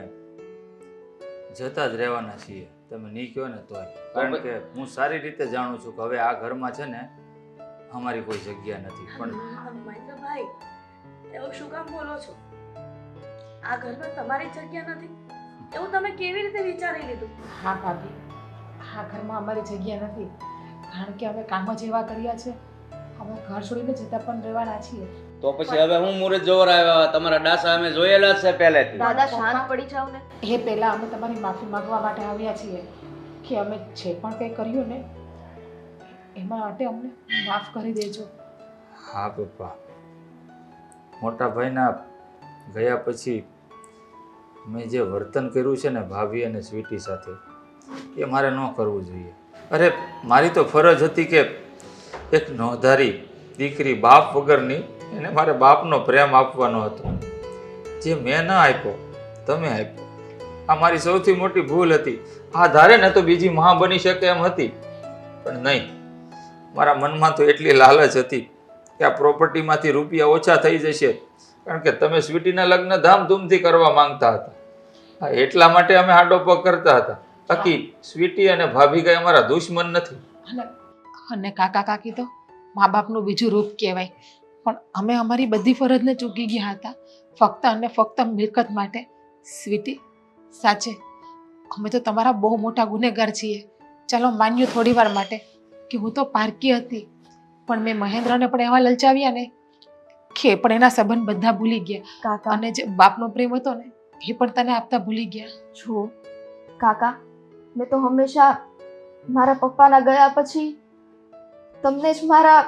જતા જ રહેવાના છીએ. તમે નહીં કહો ને તોય, કારણ કે હું સારી રીતે જાણું છું કે હવે આ ઘરમાં છે ને અમારી કોઈ જગ્યા નથી. પણ મહેન્દ્રભાઈ, એવું શું કામ બોલો છો? આ ઘરમાં તમારી જગ્યા નથી એવું તમે કેવી રીતે વિચારી લીધું? હા ભાભી, આ ઘરમાં અમારી જગ્યા નથી, કારણ કે અમે કામ જ એવા કર્યા છે. અમે ઘર છોડીને જતા પણ રહેવાના છીએ. તો પછી હવે હું મુહૂર્ત જોવરાવ્યા? તમારા ડાસા અમે જોયેલા જ છે પહેલેથી. દાદા, શાંત પડી જાવ ને. એ પહેલા અમે તમારી માફી માંગવા માટે આવ્યા છીએ કે અમે જે પણ કંઈ કર્યું ને એમાં માટે અમને માફ કરી દેજો. હા પપ્પા, મોટા ભાઈના ગયા પછી મેં જે વર્તન કર્યું છે ને ભાભી અને સ્વીટી સાથે, એ મારે ન કરવું જોઈએ. અરે મારી તો ફરજ હતી કે એક નોંધારી દીકરી બાપ વગરની એને મારે બાપનો પ્રેમ આપવાનો હતો, જે મેં ન આપ્યો, તમે આપ્યો. આ મારી સૌથી મોટી ભૂલ હતી. આ ધારે ને તો બીજી મહા બની શકે એમ હતી, પણ નહીં. મારા મનમાં તો એટલી લાલચ હતી કે આ પ્રોપર્ટીમાંથી રૂપિયા ઓછા થઈ જશે, કારણ કે તમે સ્વીટીના લગ્ન ધામધૂમથી કરવા માંગતા હતા. હા, એટલા માટે અમે આડો પગ કરતા હતા. બાકી સ્વીટી અને ભાભી કઈ અમારા દુશ્મન નથી. અને કાકા કાકી તો મા બાપનું બીજું રૂપ કહેવાય. પણ અમે અમારી બધી ફરજને ચૂકી ગયા હતા ફક્ત અને ફક્ત મિલકત માટે. સ્વીટી, સાચે અમે તો તમારા બહુ મોટા ગુનેગાર છીએ. ચાલો માન્યું થોડી વાર માટે કે હું તો પારકી હતી, પણ મેં મહેન્દ્રને પણ એવા લલચાવ્યા ને કે પણ એના સંબંધ બધા ભૂલી ગયા. કાકા, અને જે બાપનો પ્રેમ હતો ને એ પણ તને આપતા ભૂલી ગયા. જુઓ કાકા, મેં તો હંમેશા મારા પપ્પાના ગયા પછી તમને જ મારા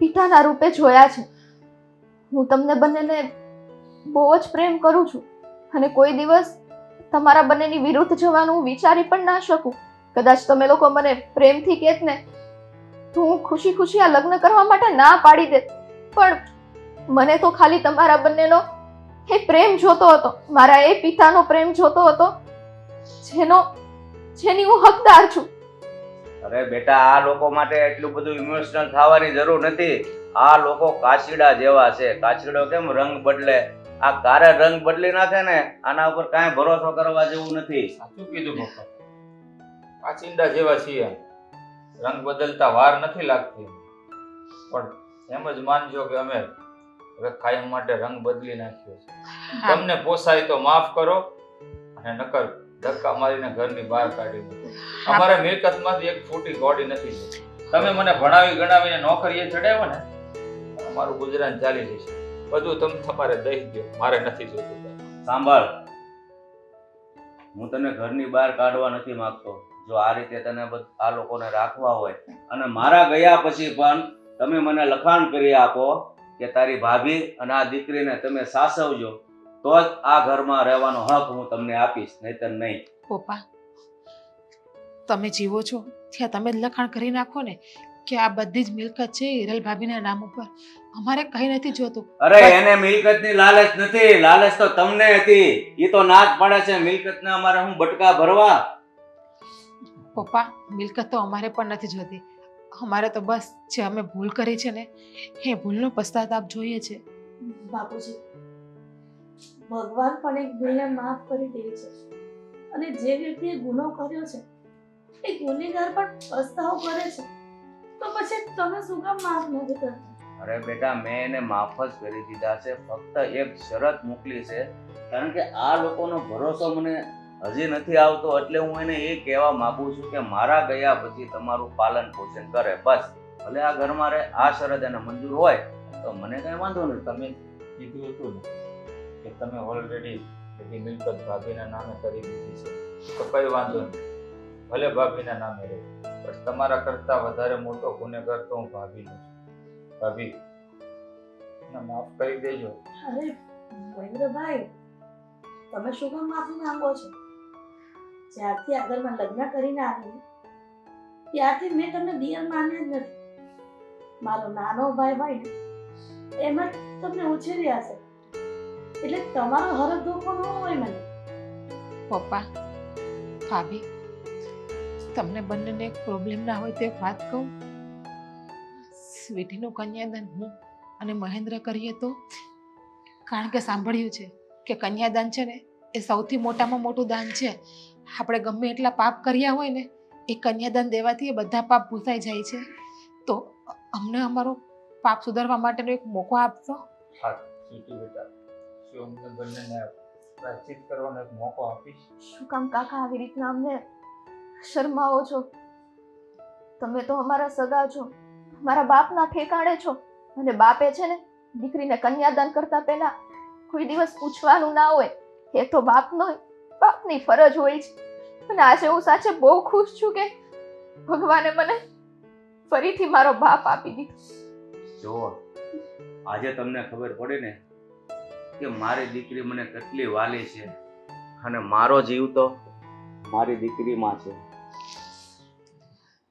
પિતાના રૂપે જોયા છે. હું તમને બંનેને બહુ જ પ્રેમ કરું છું અને કોઈ દિવસ તમારા બંનેની વિરુદ્ધ જવાનું હું વિચારી પણ ના શકું. કદાચ તમે લોકો મને પ્રેમથી કહેત ને તો હું ખુશી ખુશી આ લગ્ન કરવા માટે ના પાડી દેત, પણ મને તો ખાલી તમારા બંનેનો એ પ્રેમ જોતો હતો, મારા એ પિતાનો પ્રેમ જોતો હતો જેની હું હકદાર છું. અરે બેટા, આ લોકો માટે એટલું બધું ઇમોશનલ થવાની જરૂર નથી. આ લોકો કાચીડા જેવા છે. કાચીડો કેમ રંગ બદલે, આ કારે રંગ બદલી નાખે ને, આના ઉપર કાંઈ ભરોસો કરવા જેવું નથી. સાચું કીધું પપ્પા, કાચિંડા જેવા છીએ. રંગ બદલતા વાર નથી લાગતી, પણ એમ જ માનજો કે અમે હવે કાયમ માટે રંગ બદલી નાખ્યો છે. તમને પોસાય તો માફ કરો, અને નકર ધક્કા મારીને ઘરની બહાર કાઢી મૂકો. અમારા મિલકતમાંથી એક ફૂટી ગોળી નથી જતી. તમે મને ભણાવી ગણાવીને નોકરીએ ચડાવ્યો ને, અમારું ગુજરાન ચાલી જશે. બધું તમે તમારે દઈ દો, મારે નથી જોતું. સાંભળ, હું તને ઘરની બહાર કાઢવા નથી માંગતો. જો આ રીતે તને આ લોકોને રાખવા હોય અને મારા ગયા પછી પણ તમે મને લખાણ કરી આપો કે તારી ભાભી અને આ દીકરીને તમે સાસવજો, તો જ આ ઘરમાં રહેવાનો હક હું તમને આપીશ, નહીતર નહીં. પપ્પા, તમે જીવો છો ત્યાં તમે જ લખાણ કરી નાખો ને કે આ બધી જ મિલકત છે હિરલ ભાભીના નામ ઉપર. અમારે કઈ નથી જોતું. અરે એને મિલકતની લાલચ નથી, લાલચ તો તમને હતી. એ તો ના જ પડે છે મિલકતને અમારે હું બટકા ભરવા. પપ્પા, મિલકત તો અમારે પણ નથી જોતી. અમારે તો બસ જે અમે ભૂલ કરી છે ને એ ભૂલનો પશ્ચાતાપ જોઈએ છે. બાપુજી, ભગવાન પણ એક ભૂલને માફ કરી દે છે, અને જે વ્યક્તિએ ગુનો કર્યો છે એ ગુનેગાર પણ પસ્તાવો કરે છે, તો પછી તમે શું કામ માફ નથી કરતા? અરે બેટા, મેં એને માફ જ કરી દીધા છે. ફક્ત એક શરત મોકલી છે, કારણ કે આ લોકોનો ભરોસો મને હજી નથી આવતો, એટલે હું એને એ કહેવા માંગુ છું કે મારા ગયા પછી તમારું પાલન પોષણ કરે, બસ. ભલે આ ઘરમાં રહે, આ શરત એને મંજૂર હોય તો મને કઈ વાંધો નથી. તમે કીધું હતું ને કે તમે ઓલરેડી બધી મિલકત ભાભીના નામે કરી દીધી છે, તો કઈ વાંધો નહીં, ભલે ભાભીના નામે રહે, પણ તમારા કરતા વધારે મોટો ગુનેગાર તો હું ભાભીનો છું. ભાભી, મને માફ કરી દેજો. અરે મહેન્દ્રભાઈ, તમે શું કામ માફી માંગો છો? જ્યારથી આ ઘરમાં લગ્ન કરીને આવી ત્યારથી મેં તમને દિયર માન્યા જ નથી. મારો નાનો ભાઈ હોય ને એમ જ તમને ઉછેર્યા છે, એટલે તમારો હરખ ધોકો ન હોય મને. પપ્પા, ભાભી, તમને બંનેને એક પ્રોબ્લેમ ના હોય તો એક વાત કહું. સ્વીટીનું કન્યાદાન હું અને મહેન્દ્ર કરીએ તો, કારણ કે સાંભળ્યું છે કે કન્યાદાન છે ને એ સૌથી મોટામાં મોટું દાન છે. આપણે ગમે એટલા પાપ કર્યા હોય ને એ કન્યાદાન દેવાથી એ બધા પાપ ભૂસાઈ જાય છે. તો અમને અમારો પાપ સુધારવા માટેનો એક મોકો આપશો? હા સ્વીટી બેટા, શું અમને બંનેને પ્રાયશ્ચિત કરવાનો એક મોકો આપીશ? શું કામ કાકા આવી રીતના અમને શરમાવો છો? તમે તો અમારા સગા છો, મારા બાપના ઠેકાણે છો, અને બાપે છે ને દીકરીને કન્યાદાન કરતા પહેલા કોઈ દિવસ પૂછવાનું ના હોય. એ તો બાપની ફરજ હોય છે. અને આજે હું સાચે બહુ ખુશ છું કે ભગવાને મને ફરીથી મારો બાપ આપી દીધો. જો આજે તમને ખબર પડી ને કે મારી દીકરી મને કેટલી વાલી છે, અને મારો જીવ તો મારી દીકરીમાં છે.